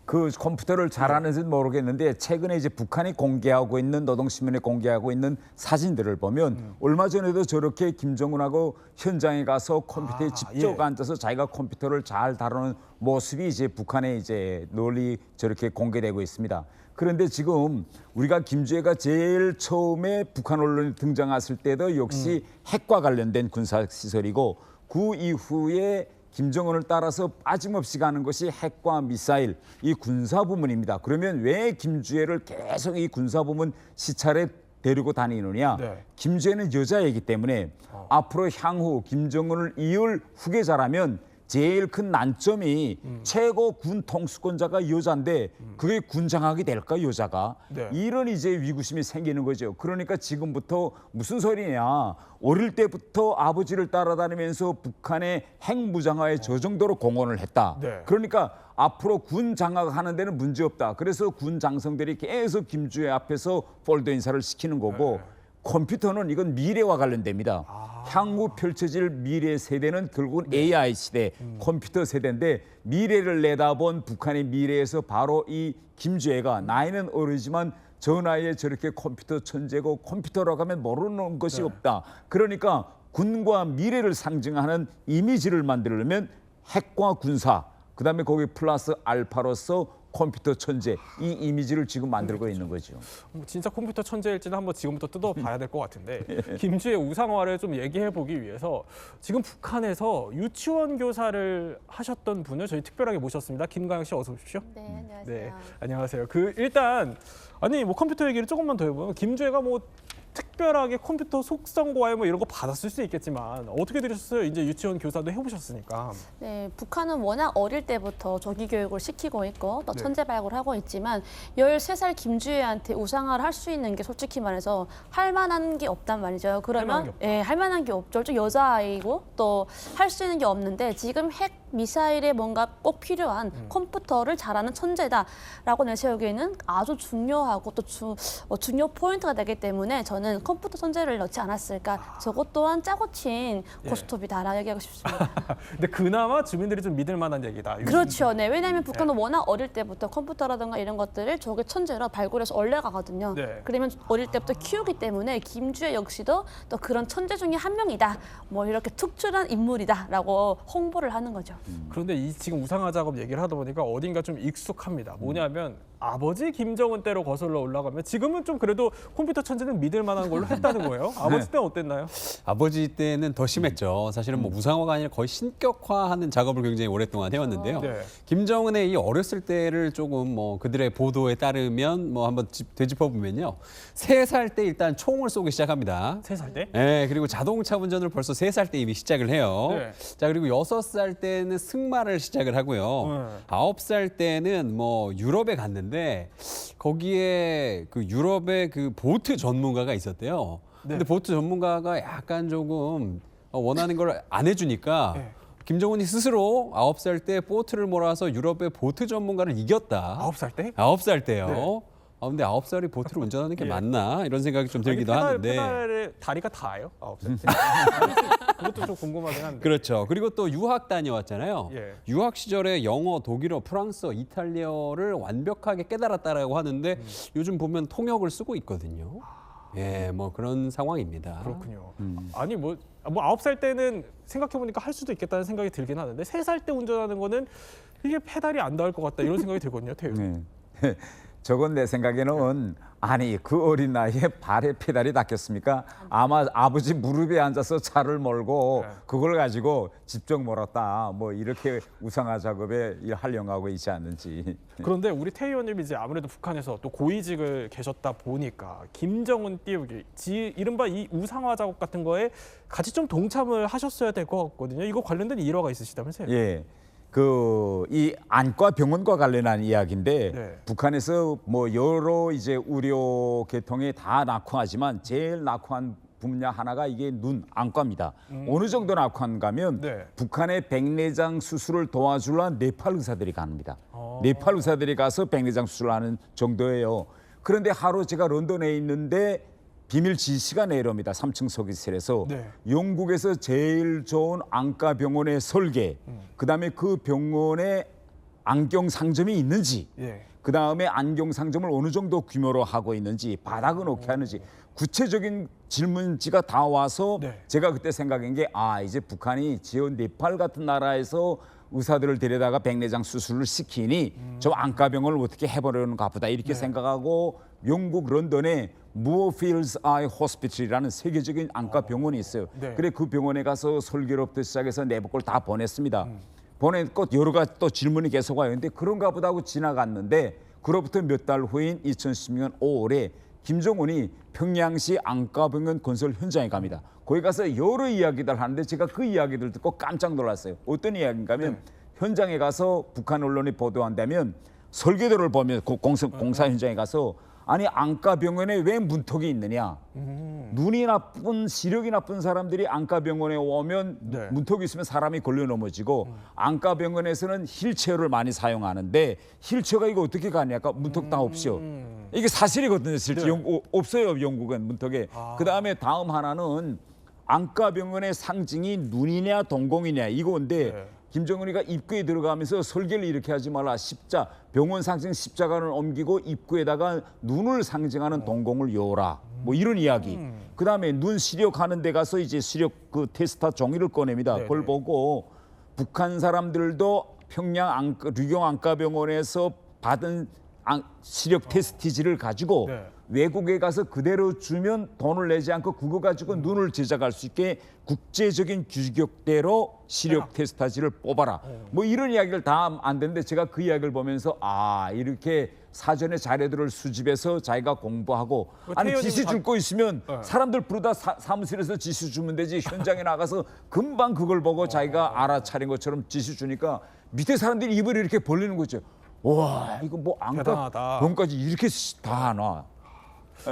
그 컴퓨터를 잘하는지는 모르겠는데 최근에 이제 북한이 공개하고 있는 노동신문에 공개하고 있는 사진들을 보면 얼마 전에도 저렇게 김정은하고 현장에 가서 컴퓨터에 직접 예. 앉아서 자기가 컴퓨터를 잘 다루는 모습이 이제 북한에 이제 널리 저렇게 공개되고 있습니다. 그런데 지금 우리가 김주애가 제일 처음에 북한 언론에 등장했을 때도 역시 핵과 관련된 군사 시설이고 그 이후에 김정은을 따라서 빠짐없이 가는 것이 핵과 미사일, 이 군사 부문입니다. 그러면 왜 김주애를 계속 이 군사 부문 시찰에 데리고 다니느냐? 네. 김주애는 여자이기 때문에 앞으로 향후 김정은을 이을 후계자라면 제일 큰 난점이 최고 군 통수권자가 여자인데 그게 군장악이 될까 여자가? 네. 이런 이제 위구심이 생기는 거죠. 그러니까 지금부터 무슨 소리냐? 어릴 때부터 아버지를 따라다니면서 북한의 핵무장화에 저 정도로 공헌을 했다. 네. 그러니까 앞으로 군 장악하는 데는 문제 없다. 그래서 군 장성들이 계속 김주애 앞에서 폴더 인사를 시키는 거고 컴퓨터는 이건 미래와 관련됩니다. 향후 펼쳐질 미래 세대는 결국은 AI 시대, 컴퓨터 세대인데 미래를 내다본 북한의 미래에서 바로 이 김주애가 나이는 어리지만 저 나이에 저렇게 컴퓨터 천재고 컴퓨터라고 하면 모르는 것이 없다. 그러니까 군과 미래를 상징하는 이미지를 만들려면 핵과 군사, 그다음에 거기 플러스 알파로서 컴퓨터 천재 이 이미지를 지금 만들고 있는 거죠. 진짜 컴퓨터 천재일지는 한번 지금부터 뜯어봐야 될 것 같은데 김주애 우상화를 좀 얘기해보기 위해서 지금 북한에서 유치원 교사를 하셨던 분을 저희 특별하게 모셨습니다. 김가영 씨 어서 오십시오. 네, 안녕하세요. 네, 안녕하세요. 그 일단 아니 뭐 컴퓨터 얘기를 조금만 더 해보면 김주애가 뭐 특별하게 컴퓨터 속성과외 뭐 이런 거 받았을 수 있겠지만 어떻게 들으셨어요? 이제 유치원 교사도 해보셨으니까. 네, 북한은 워낙 어릴 때부터 조기 교육을 시키고 있고 또 네. 천재 발굴을 하고 있지만 13살 김주혜한테 우상화를 할 수 있는 게 솔직히 말해서 할 만한 게 없단 말이죠. 그러면 할 만한 게 없죠. 좀 여자아이고 또 할 수 있는 게 없는데 지금 핵 미사일에 뭔가 꼭 필요한 컴퓨터를 잘하는 천재다라고 내세우기에는 아주 중요하고 또 중요 포인트가 되기 때문에 저는 컴퓨터 천재를 넣지 않았을까. 저것 또한 짜고 친 고스톱이다라고 얘기하고 싶습니다. 근데 그나마 주민들이 좀 믿을 만한 얘기다. 그렇죠. 네. 왜냐하면 북한은 워낙 어릴 때부터 컴퓨터라든가 이런 것들을 저게 천재로 발굴해서 올라가거든요. 네. 그러면 어릴 때부터 키우기 때문에 김주혜 역시도 또 그런 천재 중에 한 명이다. 뭐 이렇게 특출한 인물이다라고 홍보를 하는 거죠. 그런데 이 지금 우상화 작업 얘기를 하다 보니까 어딘가 좀 익숙합니다. 뭐냐면 아버지 김정은 때로 거슬러 올라가면 지금은 좀 그래도 컴퓨터 천재는 믿을 만한 걸로 했다는 거예요. 아버지 때는 어땠나요? 아버지 때는 더 심했죠. 사실은 뭐 우상화가 아니라 거의 신격화하는 작업을 굉장히 오랫동안 해왔는데요. 네. 김정은의 이 어렸을 때를 조금 뭐 그들의 보도에 따르면 뭐 한번 되짚어 보면요. 3살 때 일단 총을 쏘기 시작합니다. 3살 때? 네, 그리고 자동차 운전을 벌써 3살 때 이미 시작을 해요. 네. 자, 그리고 6살 때는 승마를 시작을 하고요. 9살 때는 뭐 유럽에 갔는데 거기에 그 유럽의 그 보트 전문가가 있었대요. 근데 보트 전문가가 약간 조금 원하는 걸 안 해주니까 김정은이 스스로 9살 때 보트를 몰아서 유럽의 보트 전문가를 이겼다. 9살 때? 9살 때요. 네. 근데 9살이 보트를 운전하는 게 맞나? 이런 생각이 좀 들기도 하는데. 페달에 다리가 닿아요? 9살 때? 그것도 좀 궁금하긴 한데. 그렇죠. 그리고 또 유학 다녀왔잖아요. 예. 유학 시절에 영어, 독일어, 프랑스어, 이탈리아어를 완벽하게 깨달았다라고 하는데 요즘 보면 통역을 쓰고 있거든요. 예, 뭐 그런 상황입니다. 그렇군요. 아니 뭐 9살 때는 생각해보니까 할 수도 있겠다는 생각이 들긴 하는데 3살 때 운전하는 거는 이게 페달이 안 닿을 것 같다 이런 생각이 들거든요. 태우. 네. 저건 내 생각에는 아니 그 어린 나이에 발에 페달이 닿겠습니까? 아마 아버지 무릎에 앉아서 차를 몰고 그걸 가지고 직접 몰았다. 뭐 이렇게 우상화 작업에 활용하고 있지 않는지. 그런데 우리 태 의원님이 이제 아무래도 북한에서 또 고위직을 계셨다 보니까 김정은 띄우기, 이른바 이 우상화 작업 같은 거에 같이 좀 동참을 하셨어야 될 것 같거든요. 이거 관련된 일화가 있으시다면서요? 예. 이 안과 병원과 관련한 이야기인데 네. 북한에서 뭐 여러 이제 의료 계통이 다 낙후하지만 제일 낙후한 분야 하나가 이게 눈 안과입니다. 어느 정도 낙후한가면 북한의 백내장 수술을 도와주려 네팔 의사들이 갑니다. 네팔 의사들이 가서 백내장 수술을 하는 정도예요. 그런데 하루 제가 런던에 있는데 비밀 지시가 내려옵니다. 3층 서기실에서 영국에서 제일 좋은 안과 병원의 설계, 그다음에 그 병원에 안경 상점이 있는지, 그다음에 안경 상점을 어느 정도 규모로 하고 있는지, 바닥은 어떻게 하는지 구체적인 질문지가 다 와서 제가 그때 생각한 게 이제 북한이 지원 네팔 같은 나라에서 의사들을 데려다가 백내장 수술을 시키니 저 안과병원을 어떻게 해보려는가 보다 이렇게 생각하고 영국 런던에 무어필드 아이 호스피털이라는 세계적인 안과 병원이 있어요. 그래 그 병원에 가서 설계로부터 시작해서 내부 걸 다 보냈습니다. 보냈고 여러 가지 또 질문이 계속 와요. 근데 그런가 보다 하고 지나갔는데 그로부터 몇 달 후인 2016년 5월에 김정은이 평양시 안과병원 건설 현장에 갑니다. 거기 가서 여러 이야기들 하는데 제가 그 이야기들 듣고 깜짝 놀랐어요. 어떤 이야기인가 하면 현장에 가서 북한 언론이 보도한다면 설계도를 보면 공사 현장에 가서 아니 안과병원에 왜 문턱이 있느냐. 눈이 나쁜 시력이 나쁜 사람들이 안과병원에 오면 문턱이 있으면 사람이 걸려 넘어지고 안과병원에서는 휠체어를 많이 사용하는데 휠체어가 이거 어떻게 가냐니까 문턱 다 없이요. 이게 사실이거든요. 실제 없어요. 영국은 문턱에. 그다음에 다음 하나는 안과병원의 상징이 눈이냐 동공이냐 이건데 김정은이가 입구에 들어가면서 설계를 이렇게 하지 말라. 병원 상징 십자가를 옮기고 입구에다가 눈을 상징하는 동공을 요라. 뭐 이런 이야기. 그다음에 눈 시력하는 데 가서 이제 시력 그 테스트 종이를 꺼냅니다. 그걸 보고 북한 사람들도 평양 류경 안과병원에서 받은 시력 테스트지를 가지고 네. 외국에 가서 그대로 주면 돈을 내지 않고 그거 가지고 눈을 제작할 수 있게 국제적인 규격대로 시력 테스트지를 뽑아라. 뭐 이런 이야기를 다 안 되는데 제가 그 이야기를 보면서 이렇게 사전에 자료들을 수집해서 자기가 공부하고 아니 태연이 지시 줄 거 있으면 네. 사람들 부르다 사무실에서 지시 주면 되지 현장에 나가서 금방 그걸 보고 자기가 알아차린 것처럼 지시 주니까 밑에 사람들이 입을 이렇게 벌리는 거죠. 와 이거 뭐 안과 대단하다. 병까지 이렇게 다 하나.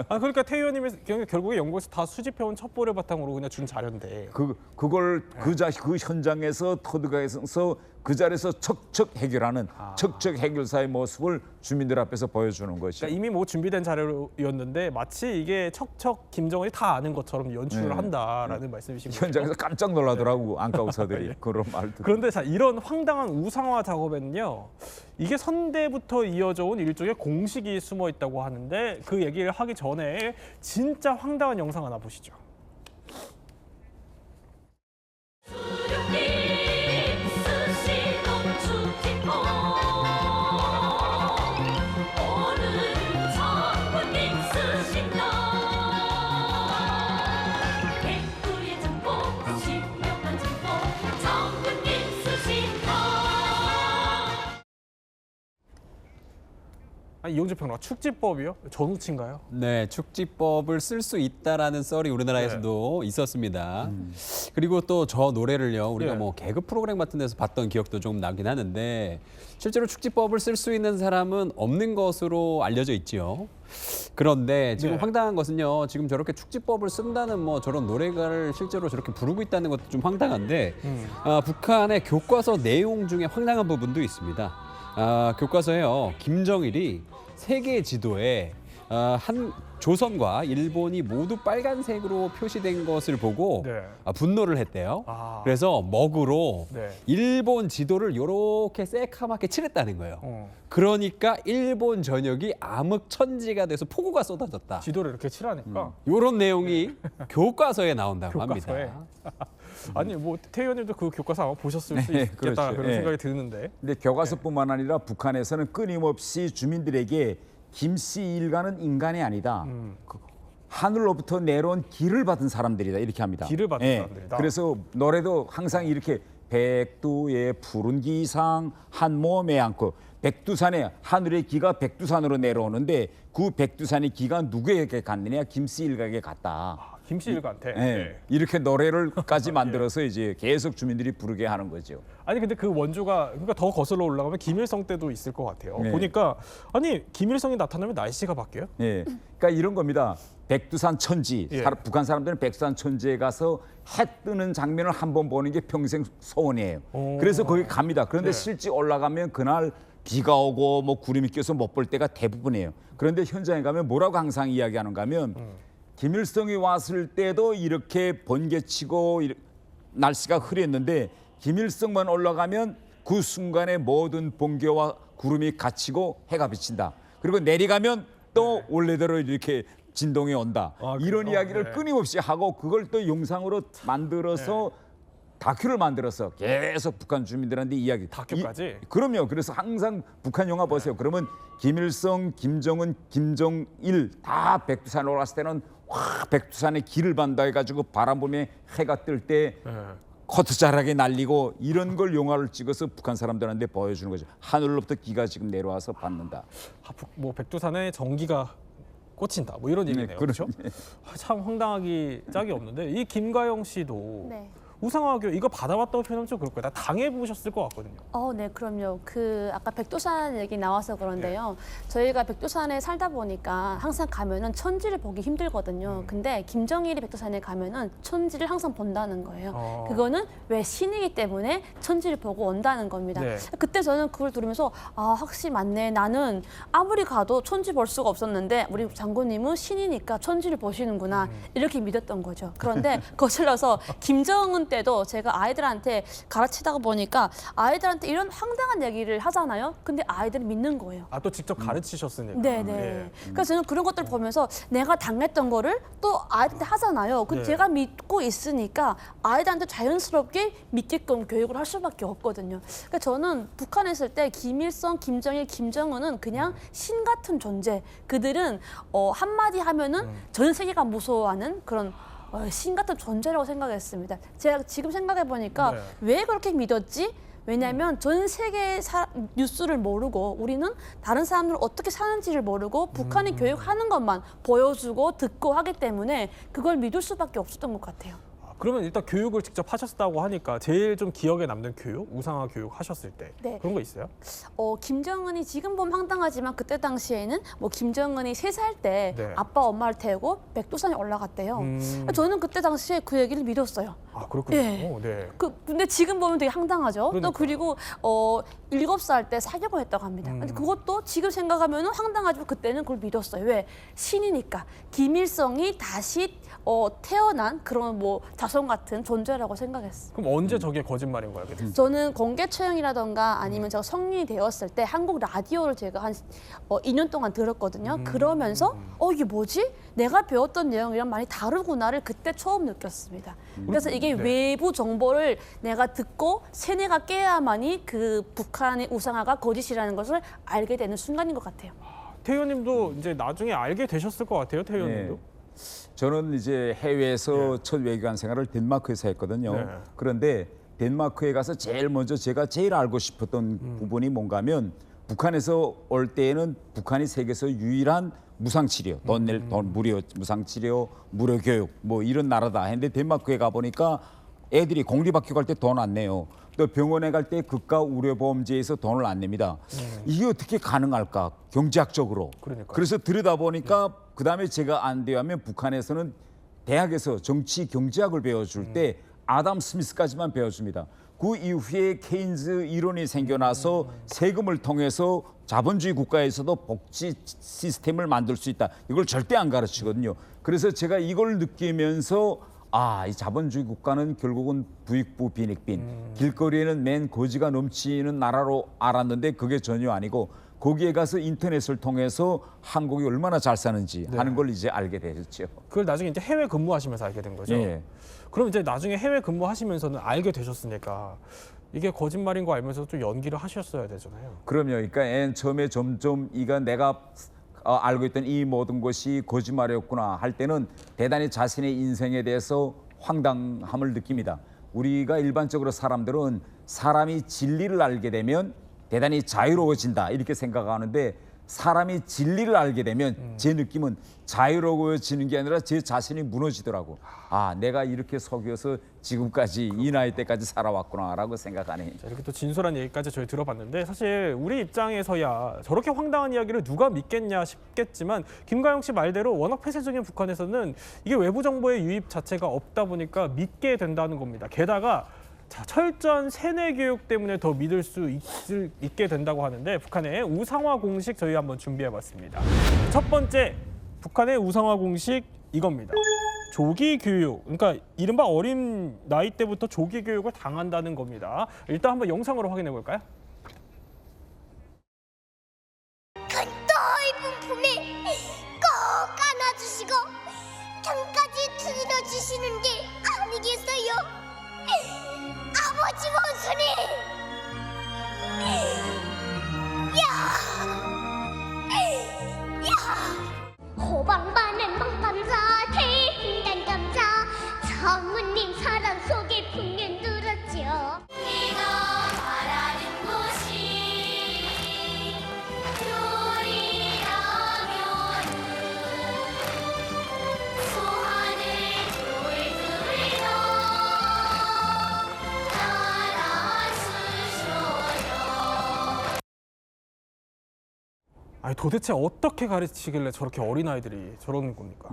그러니까 태 의원님이 결국에 연구에서 다 수집해온 첩보를 바탕으로 그냥 준 자료인데. 그걸 그 현장에서 터득해서 그 자리에서 척척 해결하는 척척 해결사의 모습을 주민들 앞에서 보여주는 것이. 그러니까 이미 뭐 준비된 자료였는데 마치 이게 척척 김정은이 다 아는 것처럼 연출을 네. 한다라는 말씀이신 거죠. 현장에서 깜짝 놀라더라고 안과 의사들이 그런 말도. 그런데 자 이런 황당한 우상화 작업에는요. 이게 선대부터 이어져 온 일종의 공식이 숨어 있다고 하는데 그 얘기를 하기 전에 진짜 황당한 영상 하나 보시죠. 이용재 평론가 축지법이요? 전우치인가요? 네, 축지법을 쓸 수 있다라는 썰이 우리나라에서도 있었습니다. 그리고 또 저 노래를요, 우리가 네. 뭐 개그 프로그램 같은 데서 봤던 기억도 좀 나긴 하는데 실제로 축지법을 쓸 수 있는 사람은 없는 것으로 알려져 있지요. 그런데 지금 네. 황당한 것은요, 지금 저렇게 축지법을 쓴다는 뭐 저런 노래가를 실제로 저렇게 부르고 있다는 것도 좀 황당한데 북한의 교과서 내용 중에 황당한 부분도 있습니다. 교과서에요, 김정일이 세계 지도에 한 조선과 일본이 모두 빨간색으로 표시된 것을 보고 네. 분노를 했대요. 그래서 먹으로 네. 일본 지도를 이렇게 새카맣게 칠했다는 거예요. 그러니까 일본 전역이 암흑천지가 돼서 폭우가 쏟아졌다. 지도를 이렇게 칠하니까. 이런 내용이 교과서에 나온다고 교과서에. 합니다. 아니 뭐 태 의원님도 그 교과서 아마 보셨을 수 네, 있겠다 그렇죠. 그런 네. 생각이 드는데. 근데 교과서뿐만 아니라 북한에서는 끊임없이 주민들에게 김씨 일가는 인간이 아니다. 그 하늘로부터 내려온 길을 받은 사람들이다 이렇게 합니다. 길을 받은 사람들이다. 그래서 노래도 항상 이렇게 백두의 푸른 기상 한 몸에 안고 백두산에 하늘의 기가 백두산으로 내려오는데 그 백두산의 기가 누구에게 갔느냐 김씨 일가에게 갔다. 김씨 일가한테. 네. 이렇게 노래를까지 만들어서 이제 계속 주민들이 부르게 하는 거죠. 아니 근데 그 원조가 그러니까 더 거슬러 올라가면 김일성 때도 있을 것 같아요. 네. 보니까 아니 김일성이 나타나면 날씨가 바뀌어요? 예, 그러니까 이런 겁니다. 백두산 천지, 예. 북한 사람들은 백두산 천지에 가서 해 뜨는 장면을 한 번 보는 게 평생 소원이에요. 그래서 거기 갑니다. 그런데 네. 실제 올라가면 그날 비가 오고 뭐 구름이 껴서 못 볼 때가 대부분이에요. 그런데 현장에 가면 뭐라고 항상 이야기하는가 하면 김일성이 왔을 때도 이렇게 번개치고 날씨가 흐렸는데 김일성만 올라가면 그 순간에 모든 번개와 구름이 갇히고 해가 비친다. 그리고 내려가면 또 원래대로 이렇게 진동이 온다. 이런 이야기를 끊임없이 하고 그걸 또 영상으로 만들어서 다큐를 만들어서 계속 북한 주민들한테 이야기. 다큐까지? 그럼요. 그래서 항상 북한 영화 보세요. 그러면 김일성, 김정은, 김정일 다 백두산에 올랐을 때는 와 백두산에 길을 반다 해가지고 바람 불면 해가 뜰 때 커트 자락에 날리고 이런 걸 영화를 찍어서 북한 사람들한테 보여주는 거죠. 하늘로부터 기가 지금 내려와서 받는다. 뭐 백두산에 전기가 꽂힌다. 뭐 이런 얘기네요. 그렇죠? 참 황당하기 짝이 없는데 이 김가영 씨도 네. 우상화교 이거 받아봤다고 표현하면 좀 그럴 거예요. 다 당해보셨을 것 같거든요. 네, 그럼요. 아까 백두산 얘기 나와서 그런데요. 저희가 백두산에 살다 보니까 항상 가면은 천지를 보기 힘들거든요. 근데 김정일이 백두산에 가면은 천지를 항상 본다는 거예요. 그거는 왜 신이기 때문에 천지를 보고 온다는 겁니다. 네. 그때 저는 그걸 들으면서 확실히 맞네. 나는 아무리 가도 천지 볼 수가 없었는데 우리 장군님은 신이니까 천지를 보시는구나. 이렇게 믿었던 거죠. 그런데 거슬러서 김정은 때도 제가 아이들한테 가르치다가 보니까 아이들한테 이런 황당한 얘기를 하잖아요. 근데 아이들은 믿는 거예요. 아, 또 직접 가르치셨으니까. 네네. 예. 그래서 저는 그런 것들 보면서 내가 당했던 거를 또 아이들한테 하잖아요. 근데 네. 제가 믿고 있으니까 아이들한테 자연스럽게 믿게끔 교육을 할 수밖에 없거든요. 그러니까 저는 북한에 있을 때 김일성, 김정일, 김정은은 그냥 신 같은 존재. 그들은 한마디 하면은 전 세계가 무서워하는 그런 신 같은 존재라고 생각했습니다. 제가 지금 생각해 보니까 네. 왜 그렇게 믿었지? 왜냐하면 전 세계 뉴스를 모르고 우리는 다른 사람들 어떻게 사는지를 모르고 북한이 교육하는 것만 보여주고 듣고 하기 때문에 그걸 믿을 수밖에 없었던 것 같아요. 그러면 일단 교육을 직접 하셨다고 하니까 제일 좀 기억에 남는 교육, 우상화 교육 하셨을 때 네. 그런 거 있어요? 김정은이 지금 보면 황당하지만 그때 당시에는 뭐 김정은이 3살 때 네. 아빠 엄마를 태우고 백두산에 올라갔대요. 저는 그때 당시에 그 얘기를 믿었어요. 아, 그렇군요. 예. 네. 근데 지금 보면 되게 황당하죠. 그러니까. 또 그리고 7살 때 사격을 했다고 합니다. 근데 그것도 지금 생각하면 황당하지만 그때는 그걸 믿었어요. 왜? 신이니까. 김일성이 다시 태어난 그런 뭐 자손 같은 존재라고 생각했어요. 그럼 언제 저게 거짓말인 거야? 그게? 저는 공개 처형이라던가 아니면 제가 성인이 되었을 때 한국 라디오를 제가 한 2년 동안 들었거든요. 그러면서 이게 뭐지? 내가 배웠던 내용이랑 많이 다르구나를 그때 처음 느꼈습니다. 그래서 이게 네. 외부 정보를 내가 듣고 세뇌가 깨야만이 그 북한의 우상화가 거짓이라는 것을 알게 되는 순간인 것 같아요. 태희 의원님도 이제 나중에 알게 되셨을 것 같아요. 태희 의원님도. 저는 이제 해외에서 첫 외교관 생활을 덴마크에서 했거든요. 네. 그런데 덴마크에 가서 제일 먼저 제가 제일 알고 싶었던 부분이 뭔가 하면 북한에서 올 때에는 북한이 세계에서 유일한 무상치료, 돈 무료 무상치료, 무료 교육 뭐 이런 나라다 했는데 덴마크에 가보니까 애들이 공립학교 갈 때 돈 안 내요. 또 병원에 갈 때 국가 의료보험제에서 돈을 안 냅니다. 이게 어떻게 가능할까? 경제학적으로. 그러니까요. 그래서 들여다보니까 그다음에 제가 안 돼요 하면 북한에서는 대학에서 정치 경제학을 배워줄 때 아담 스미스까지만 배워줍니다. 그 이후에 케인즈 이론이 생겨나서 세금을 통해서 자본주의 국가에서도 복지 시스템을 만들 수 있다. 이걸 절대 안 가르치거든요. 그래서 제가 이걸 느끼면서 이 자본주의 국가는 결국은 부익부 빈익빈. 길거리에는 맨 거지가 넘치는 나라로 알았는데 그게 전혀 아니고 거기에 가서 인터넷을 통해서 한국이 얼마나 잘 사는지 하는 걸 이제 알게 되었죠. 그걸 나중에 이제 해외 근무하시면서 알게 된 거죠. 예. 그럼 이제 나중에 해외 근무하시면서는 알게 되셨으니까 이게 거짓말인 거 알면서 또 연기를 하셨어야 되잖아요. 그럼요. 그러니까 맨 처음에 점점 이가 내가 알고 있던 이 모든 것이 거짓말이었구나 할 때는 대단히 자신의 인생에 대해서 황당함을 느낍니다. 우리가 일반적으로 사람들은 사람이 진리를 알게 되면 대단히 자유로워진다 이렇게 생각하는데 사람이 진리를 알게 되면 제 느낌은 자유로워지는 게 아니라 제 자신이 무너지더라고. 내가 이렇게 속여서 지금까지 이 나이 때까지 살아왔구나라고 생각하네. 자, 이렇게 또 진솔한 얘기까지 저희 들어봤는데 사실 우리 입장에서야 저렇게 황당한 이야기를 누가 믿겠냐 싶겠지만 김가영 씨 말대로 워낙 폐쇄적인 북한에서는 이게 외부 정보의 유입 자체가 없다 보니까 믿게 된다는 겁니다. 게다가 철저한 세뇌 교육 때문에 더 믿을 수 있게 된다고 하는데 북한의 우상화 공식 저희 한번 준비해봤습니다. 첫 번째 북한의 우상화 공식 이겁니다. 조기 교육, 그러니까 이른바 어린 나이 때부터 조기 교육을 당한다는 겁니다. 일단 한번 영상으로 확인해 볼까요? 넓은 품에 꼭 안아주시고 등까지 들어주시는 게 아니겠어요? 아버지 원순이! 호방반은 멍감사 대신단 감사 성우님 사랑 속에 풍년 들었죠. 네가 바라는 곳이 요리라면 소하늘 돌들이여 아니 도대체 어떻게 가르치길래 저렇게 어린아이들이 저러는 겁니까?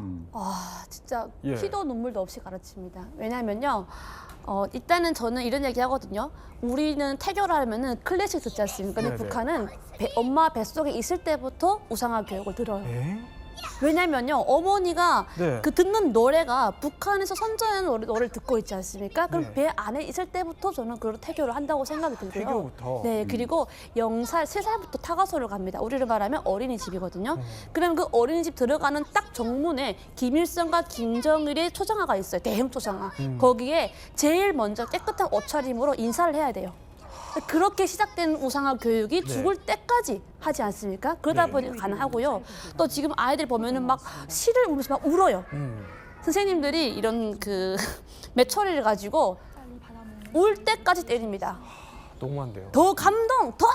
진짜 예. 피도 눈물도 없이 가르칩니다. 왜냐면요. 일단은 저는 이런 얘기 하거든요. 우리는 태교를 하면은 클래식 듣지 않습니까? 근데 네네. 북한은 엄마 뱃속에 있을 때부터 우상화 교육을 들어요. 에? 왜냐면요, 어머니가 네. 그 듣는 노래가 북한에서 선전하는 노래를 듣고 있지 않습니까? 그럼 네. 배 안에 있을 때부터 저는 그걸 태교를 한다고 생각이 들고요. 태교부터? 네, 그리고 0살, 3살부터 타가소를 갑니다. 우리를 말하면 어린이집이거든요. 그러면 그 어린이집 들어가는 딱 정문에 김일성과 김정일의 초상화가 있어요. 대형 초상화. 거기에 제일 먼저 깨끗한 옷차림으로 인사를 해야 돼요. 그렇게 시작된 우상화 교육이 죽을 때까지 하지 않습니까? 그러다 보니까 가능하고요. 또 지금 아이들 보면은 막 시를 울면서 막 울어요. 선생님들이 이런 그 매처리를 가지고 울 때까지 때립니다. 너무한데요. 더 감동, 더!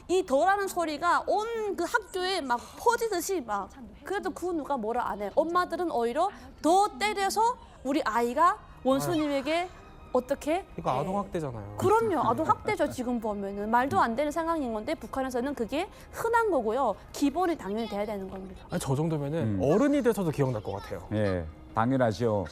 이 더라는 소리가 온 그 학교에 막 퍼지듯이 막 그래도 그 누가 뭐라 안 해요. 엄마들은 오히려 더 때려서 우리 아이가 원수님에게 어떻게? 이거 아동학대잖아요. 그럼요. 아동학대죠. 지금 보면은. 말도 안 되는 상황인 건데 북한에서는 그게 흔한 거고요. 기본이 당연히 돼야 되는 겁니다. 아니, 저 정도면은 어른이 돼서도 기억날 것 같아요. 예, 당연하죠.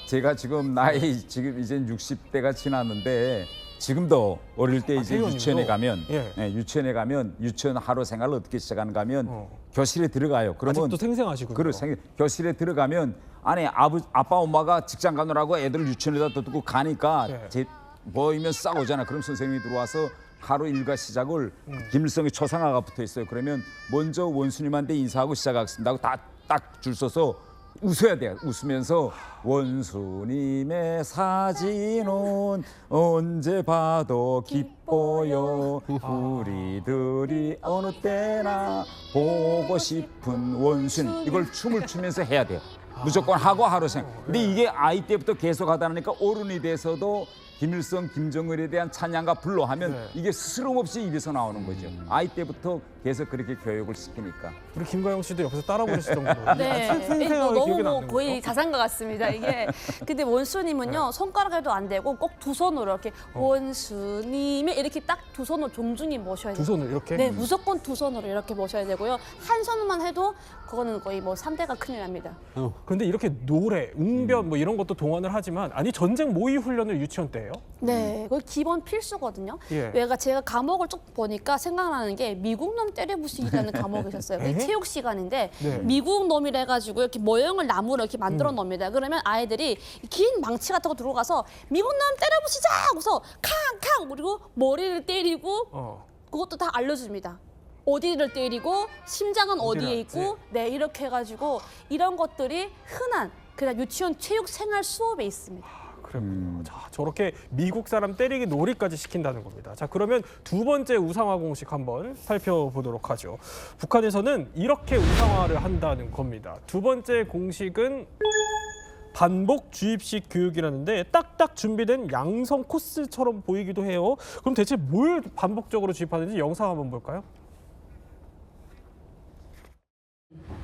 제가 지금 나이 지금 이제 60대가 지났는데 지금도 어릴 때 이제 태연님도? 유치원에 가면 예. 유치원에 가면 유치원 하루 생활을 어떻게 시작하는가 하면 교실에 들어가요. 그러면 아직도 생생하시군요. 교실에 들어가면 안에 아빠 엄마가 직장 가느라고 애들 유치원에다 두고 가니까 네. 보이면 싸우잖아. 그럼 선생님이 들어와서 하루 일과 시작을 김일성의 초상화가 붙어 있어요. 그러면 먼저 원수님한테 인사하고 시작하겠습니다 하고 딱 줄 서서 웃어야 돼요. 웃으면서 원수님의 사진은 언제 봐도 기뻐요. 우리들이 어느 때나 보고 싶은 원수님. 이걸 춤을 추면서 해야 돼요. 무조건 하고 하루 생각. 근데 이게 아이 때부터 계속 하다 보니까 어른이 돼서도 김일성, 김정일에 대한 찬양과 불로하면 이게 스스럼 없이 입에서 나오는 거죠. 아이 때부터 계속 그렇게 교육을 시키니까. 우리 김가영 씨도 옆에서 따라 부르실 정도로. 네, 생생하게 기억이 너무 나는 거의 거예요. 자산가 같습니다. 이게 근데 원수님은요 손가락에도 안 되고 꼭 두 손으로 이렇게 원수님의 이렇게 딱 두 손으로 종중히 모셔야 돼요. 두 손을 이렇게? 네, 무조건 두 손으로 이렇게 모셔야 되고요. 한 손만 해도 그거는 거의 뭐 3대가 큰일 납니다. 그런데 이렇게 노래, 웅변 뭐 이런 것도 동원을 하지만 아니 전쟁 모의 훈련을 유치원 때 해요? 네, 그거 기본 필수거든요. 예. 제가 과목을 쭉 보니까 생각나는 게 미국 놈 때려부시기라는 과목이 있었어요. 그게 체육 시간인데 네. 미국 놈이라 해가지고 이렇게 모형을 나무로 이렇게 만들어 놓습니다. 그러면 아이들이 긴 망치 같은 거 들고 가서 미국 놈 때려부시자 하고서 캉캉 그리고 머리를 때리고 그것도 다 알려줍니다. 어디를 때리고 심장은 어디에 있고 네 이렇게 해가지고 이런 것들이 흔한 그냥 유치원 체육 생활 수업에 있습니다. 그렇군요. 자, 저렇게 미국 사람 때리기 놀이까지 시킨다는 겁니다. 자, 그러면 두 번째 우상화 공식 한번 살펴보도록 하죠. 북한에서는 이렇게 우상화를 한다는 겁니다. 두 번째 공식은 반복 주입식 교육이라는데 딱딱 준비된 양성 코스처럼 보이기도 해요. 그럼 대체 뭘 반복적으로 주입하는지 영상 한번 볼까요?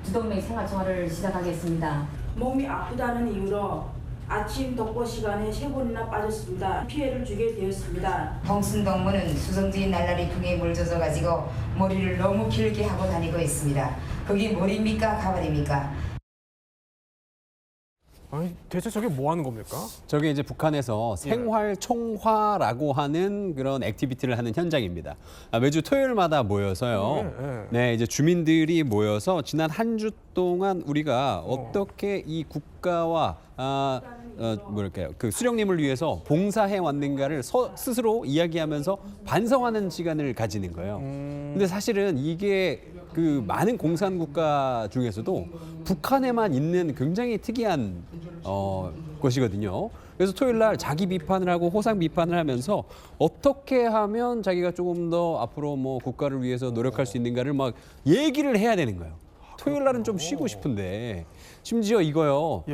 부동맥 생활정화를 시작하겠습니다. 몸이 아프다는 이유로 아침 독보 시간에 3번이나 빠졌습니다. 피해를 주게 되었습니다. 홍순동무는 수성주의 날라리 풍에 물젖어 가지고 머리를 너무 길게 하고 다니고 있습니다. 그게 머리입니까 가발입니까? 아니, 대체 저게 뭐 하는 겁니까? 저게 이제 북한에서 생활 총화라고 하는 그런 액티비티를 하는 현장입니다. 매주 토요일마다 모여서요. 네, 이제 주민들이 모여서 지난 한 주 동안 우리가 어떻게 이 국가와 뭐랄까요, 그 수령님을 위해서 봉사해 왔는가를 스스로 이야기하면서 반성하는 시간을 가지는 거예요. 근데 사실은 이게 그 많은 공산 국가 중에서도 북한에만 있는 굉장히 특이한 것이거든요. 그래서 토요일 날 자기 비판을 하고 호상 비판을 하면서 어떻게 하면 자기가 조금 더 앞으로 뭐 국가를 위해서 노력할 수 있는가를 막 얘기를 해야 되는 거예요. 토요일 날은 좀 쉬고 싶은데 심지어 이거요.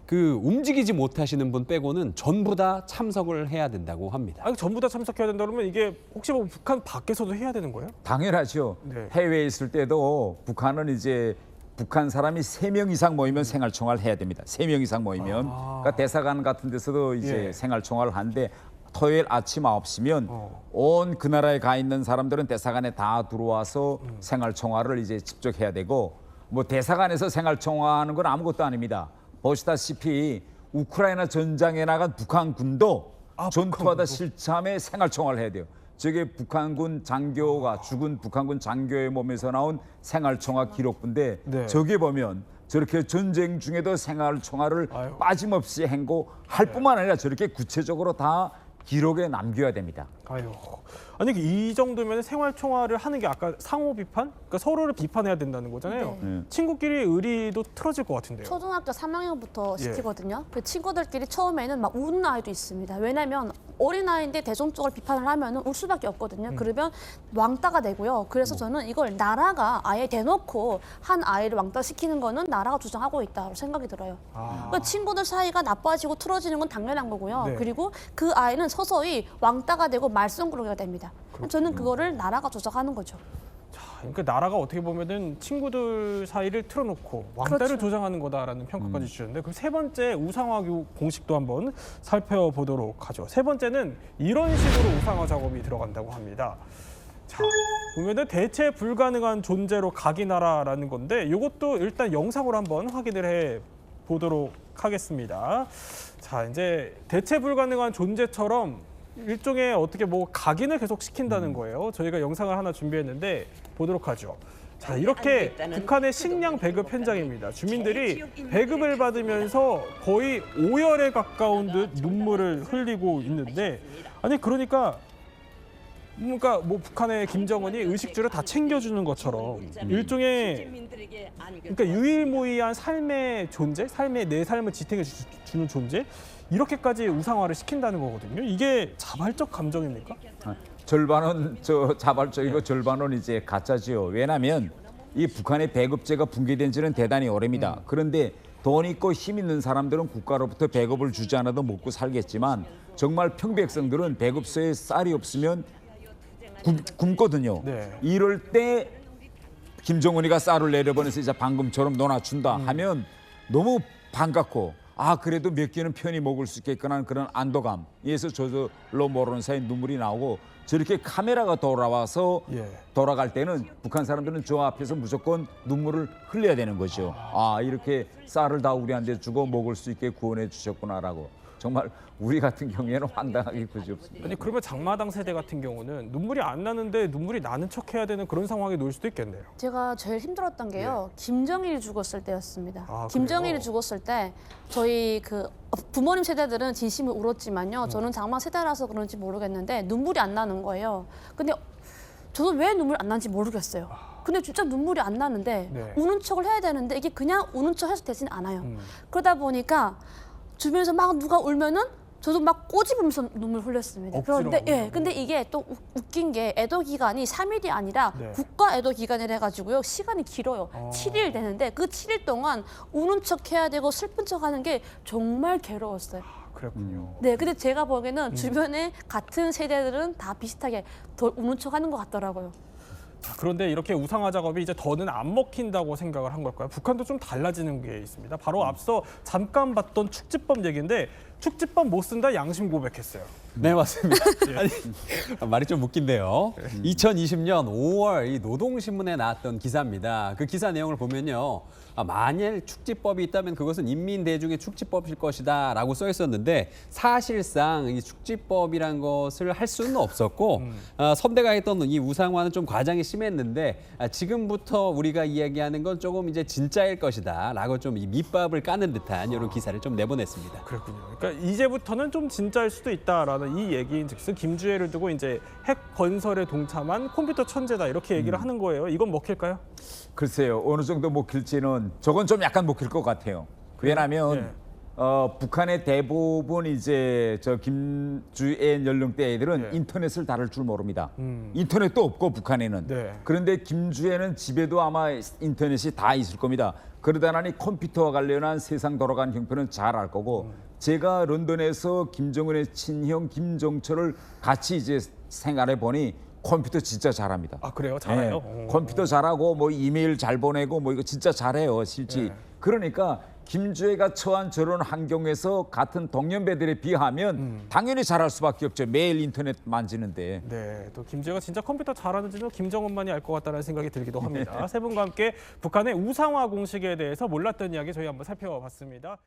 그 움직이지 못하시는 분 빼고는 전부 다 참석을 해야 된다고 합니다. 아니, 전부 다 참석해야 된다 그러면 이게 혹시 뭐 북한 밖에서도 해야 되는 거예요? 당연하죠. 해외에 있을 때도 북한은 이제 북한 사람이 3명 이상 모이면 생활총화를 해야 됩니다. 3명 이상 모이면. 그러니까 대사관 같은 데서도 이제 생활총화를 하는데 토요일 아침 9시면 온 그 나라에 가 있는 사람들은 대사관에 다 들어와서 생활총화를 이제 직접 해야 되고 뭐 대사관에서 생활총화하는 건 아무것도 아닙니다. 보시다시피 우크라이나 전장에 나간 북한 군도 전투하다 실참에 생활총화를 해야 돼요. 저게 북한군 장교가 죽은 북한군 장교의 몸에서 나온 생활총화 기록부인데 네. 저게 보면 저렇게 전쟁 중에도 생활총화를 빠짐없이 행고할 뿐만 아니라 저렇게 구체적으로 다 기록에 남겨야 됩니다. 아유, 아니 이 정도면 생활총화를 하는 게 아까 상호 비판? 그러니까 서로를 비판해야 된다는 거잖아요. 네. 친구끼리 의리도 틀어질 것 같은데요. 초등학교 3학년부터 예. 시키거든요. 그 친구들끼리 처음에는 막 우는 아이도 있습니다. 왜냐면 어린아이인데 대중적으로 비판을 하면 울 수밖에 없거든요. 그러면 왕따가 되고요. 그래서 저는 이걸 나라가 아예 대놓고 한 아이를 왕따시키는 거는 나라가 주장하고 있다고 생각이 들어요. 그러니까 친구들 사이가 나빠지고 틀어지는 건 당연한 거고요. 네. 그리고 그 아이는 서서히 왕따가 되고 말썽꾸러기가 됩니다. 저는 그거를 나라가 조작하는 거죠. 그러니까 나라가 어떻게 보면은 친구들 사이를 틀어놓고 왕따를 그렇죠. 조장하는 거다라는 평가까지 주셨는데 그럼 세 번째 우상화 공식도 한번 살펴보도록 하죠. 세 번째는 이런 식으로 우상화 작업이 들어간다고 합니다. 자, 보면은 대체 불가능한 존재로 각인하라라는 건데 이것도 일단 영상으로 한번 확인을 해 보도록 하겠습니다. 자, 이제 대체 불가능한 존재처럼 일종의 어떻게 뭐 각인을 계속 시킨다는 거예요. 저희가 영상을 하나 준비했는데 보도록 하죠. 자, 이렇게 북한의 식량 배급 현장입니다. 주민들이 배급을 받으면서 거의 오열에 가까운 듯 눈물을 흘리고 있는데 아니 그러니까 뭐 북한의 김정은이 의식주를 다 챙겨주는 것처럼 일종의 그러니까 유일무이한 삶의 존재, 내 삶을 지탱해 주는 존재 이렇게까지 우상화를 시킨다는 거거든요. 이게 자발적 감정입니까? 절반은 자발적이고 절반은 이제 가짜지요. 왜냐하면 이 북한의 배급제가 붕괴된 지는 대단히 오래입니다. 그런데 돈 있고 힘 있는 사람들은 국가로부터 배급을 주지 않아도 먹고 살겠지만 정말 평백성들은 배급소에 쌀이 없으면 굶거든요. 네. 이럴 때 김정은이가 쌀을 내려보내서 이제 방금처럼 논아준다 하면 너무 반갑고 그래도 몇 개는 편히 먹을 수 있겠구나 하는 그런 안도감에서 저절로 모르는 사이 눈물이 나오고 저렇게 카메라가 돌아와서 돌아갈 때는 북한 사람들은 저 앞에서 무조건 눈물을 흘려야 되는 거죠. 이렇게 쌀을 다 우리한테 주고 먹을 수 있게 구원해 주셨구나라고. 정말 우리 같은 경우에는 황당하기 그지없습니다. 아니 그러면 장마당 세대 같은 경우는 눈물이 안 나는데 눈물이 나는 척해야 되는 그런 상황에 놓일 수도 있겠네요. 제가 제일 힘들었던 게요. 김정일이 죽었을 때였습니다. 아, 김정일이 그래요? 죽었을 때 저희 그 부모님 세대들은 진심을 울었지만요. 저는 장마 세대라서 그런지 모르겠는데 눈물이 안 나는 거예요. 근데 저도 왜 눈물 안 나는지 모르겠어요. 근데 진짜 눈물이 안 나는데 네. 우는 척을 해야 되는데 이게 그냥 우는 척 해서 되지는 않아요. 그러다 보니까 주변에서 막 누가 울면은 저도 막 꼬집으면서 눈물 흘렸습니다. 그런데 근데 이게 또 웃긴 게 애도 기간이 3일이 아니라 국가 애도 기간이라 해가지고요. 시간이 길어요. 7일 되는데 그 7일 동안 우는 척 해야 되고 슬픈 척 하는 게 정말 괴로웠어요. 그렇군요. 네, 근데 제가 보기에는 주변에 같은 세대들은 다 비슷하게 더 우는 척 하는 것 같더라고요. 그런데 이렇게 우상화 작업이 이제 더는 안 먹힌다고 생각을 한 걸까요? 북한도 좀 달라지는 게 있습니다. 바로 앞서 잠깐 봤던 축지법 얘기인데 축지법 못 쓴다 양심 고백했어요. 네, 맞습니다. 아니, 말이 좀 웃긴데요. 2020년 5월 이 노동신문에 나왔던 기사입니다. 그 기사 내용을 보면요. 만일 축지법이 있다면 그것은 인민대중의 축지법일 것이다 라고 써 있었는데 사실상 이 축지법이란 것을 할 수는 없었고 선대가 했던 이 우상화는 좀 과장이 심했는데 지금부터 우리가 이야기하는 건 조금 이제 진짜일 것이다 라고 좀 이 밑밥을 까는 듯한 이런 기사를 좀 내보냈습니다. 그렇군요. 그러니까 이제부터는 좀 진짜일 수도 있다라는 이 얘기인즉슨 김주애를 두고 이제 핵 건설에 동참한 컴퓨터 천재다 이렇게 얘기를 하는 거예요. 이건 먹힐까요? 글쎄요. 어느 정도 먹힐지는 저건 좀 약간 먹힐 것 같아요. 왜냐하면 북한의 대부분 이제 저 김주애 연령대 애들은 인터넷을 다룰 줄 모릅니다. 인터넷도 없고 북한에는. 그런데 김주애는 집에도 아마 인터넷이 다 있을 겁니다. 그러다 나니 컴퓨터와 관련한 세상 돌아가는 형편은 잘 알 거고 제가 런던에서 김정은의 친형 김정철을 같이 이제 생활해 보니 컴퓨터 진짜 잘합니다. 그래요? 잘해요? 네. 컴퓨터 잘하고 뭐 이메일 잘 보내고 뭐 이거 진짜 잘해요, 실제. 그러니까 김주애가 처한 저런 환경에서 같은 동년배들에 비하면 당연히 잘할 수밖에 없죠. 매일 인터넷 만지는데. 네, 또 김주애가 진짜 컴퓨터 잘하는지는 김정은만이 알 것 같다는 생각이 들기도 합니다. 세 분과 함께 북한의 우상화 공식에 대해서 몰랐던 이야기 저희 한번 살펴봤습니다.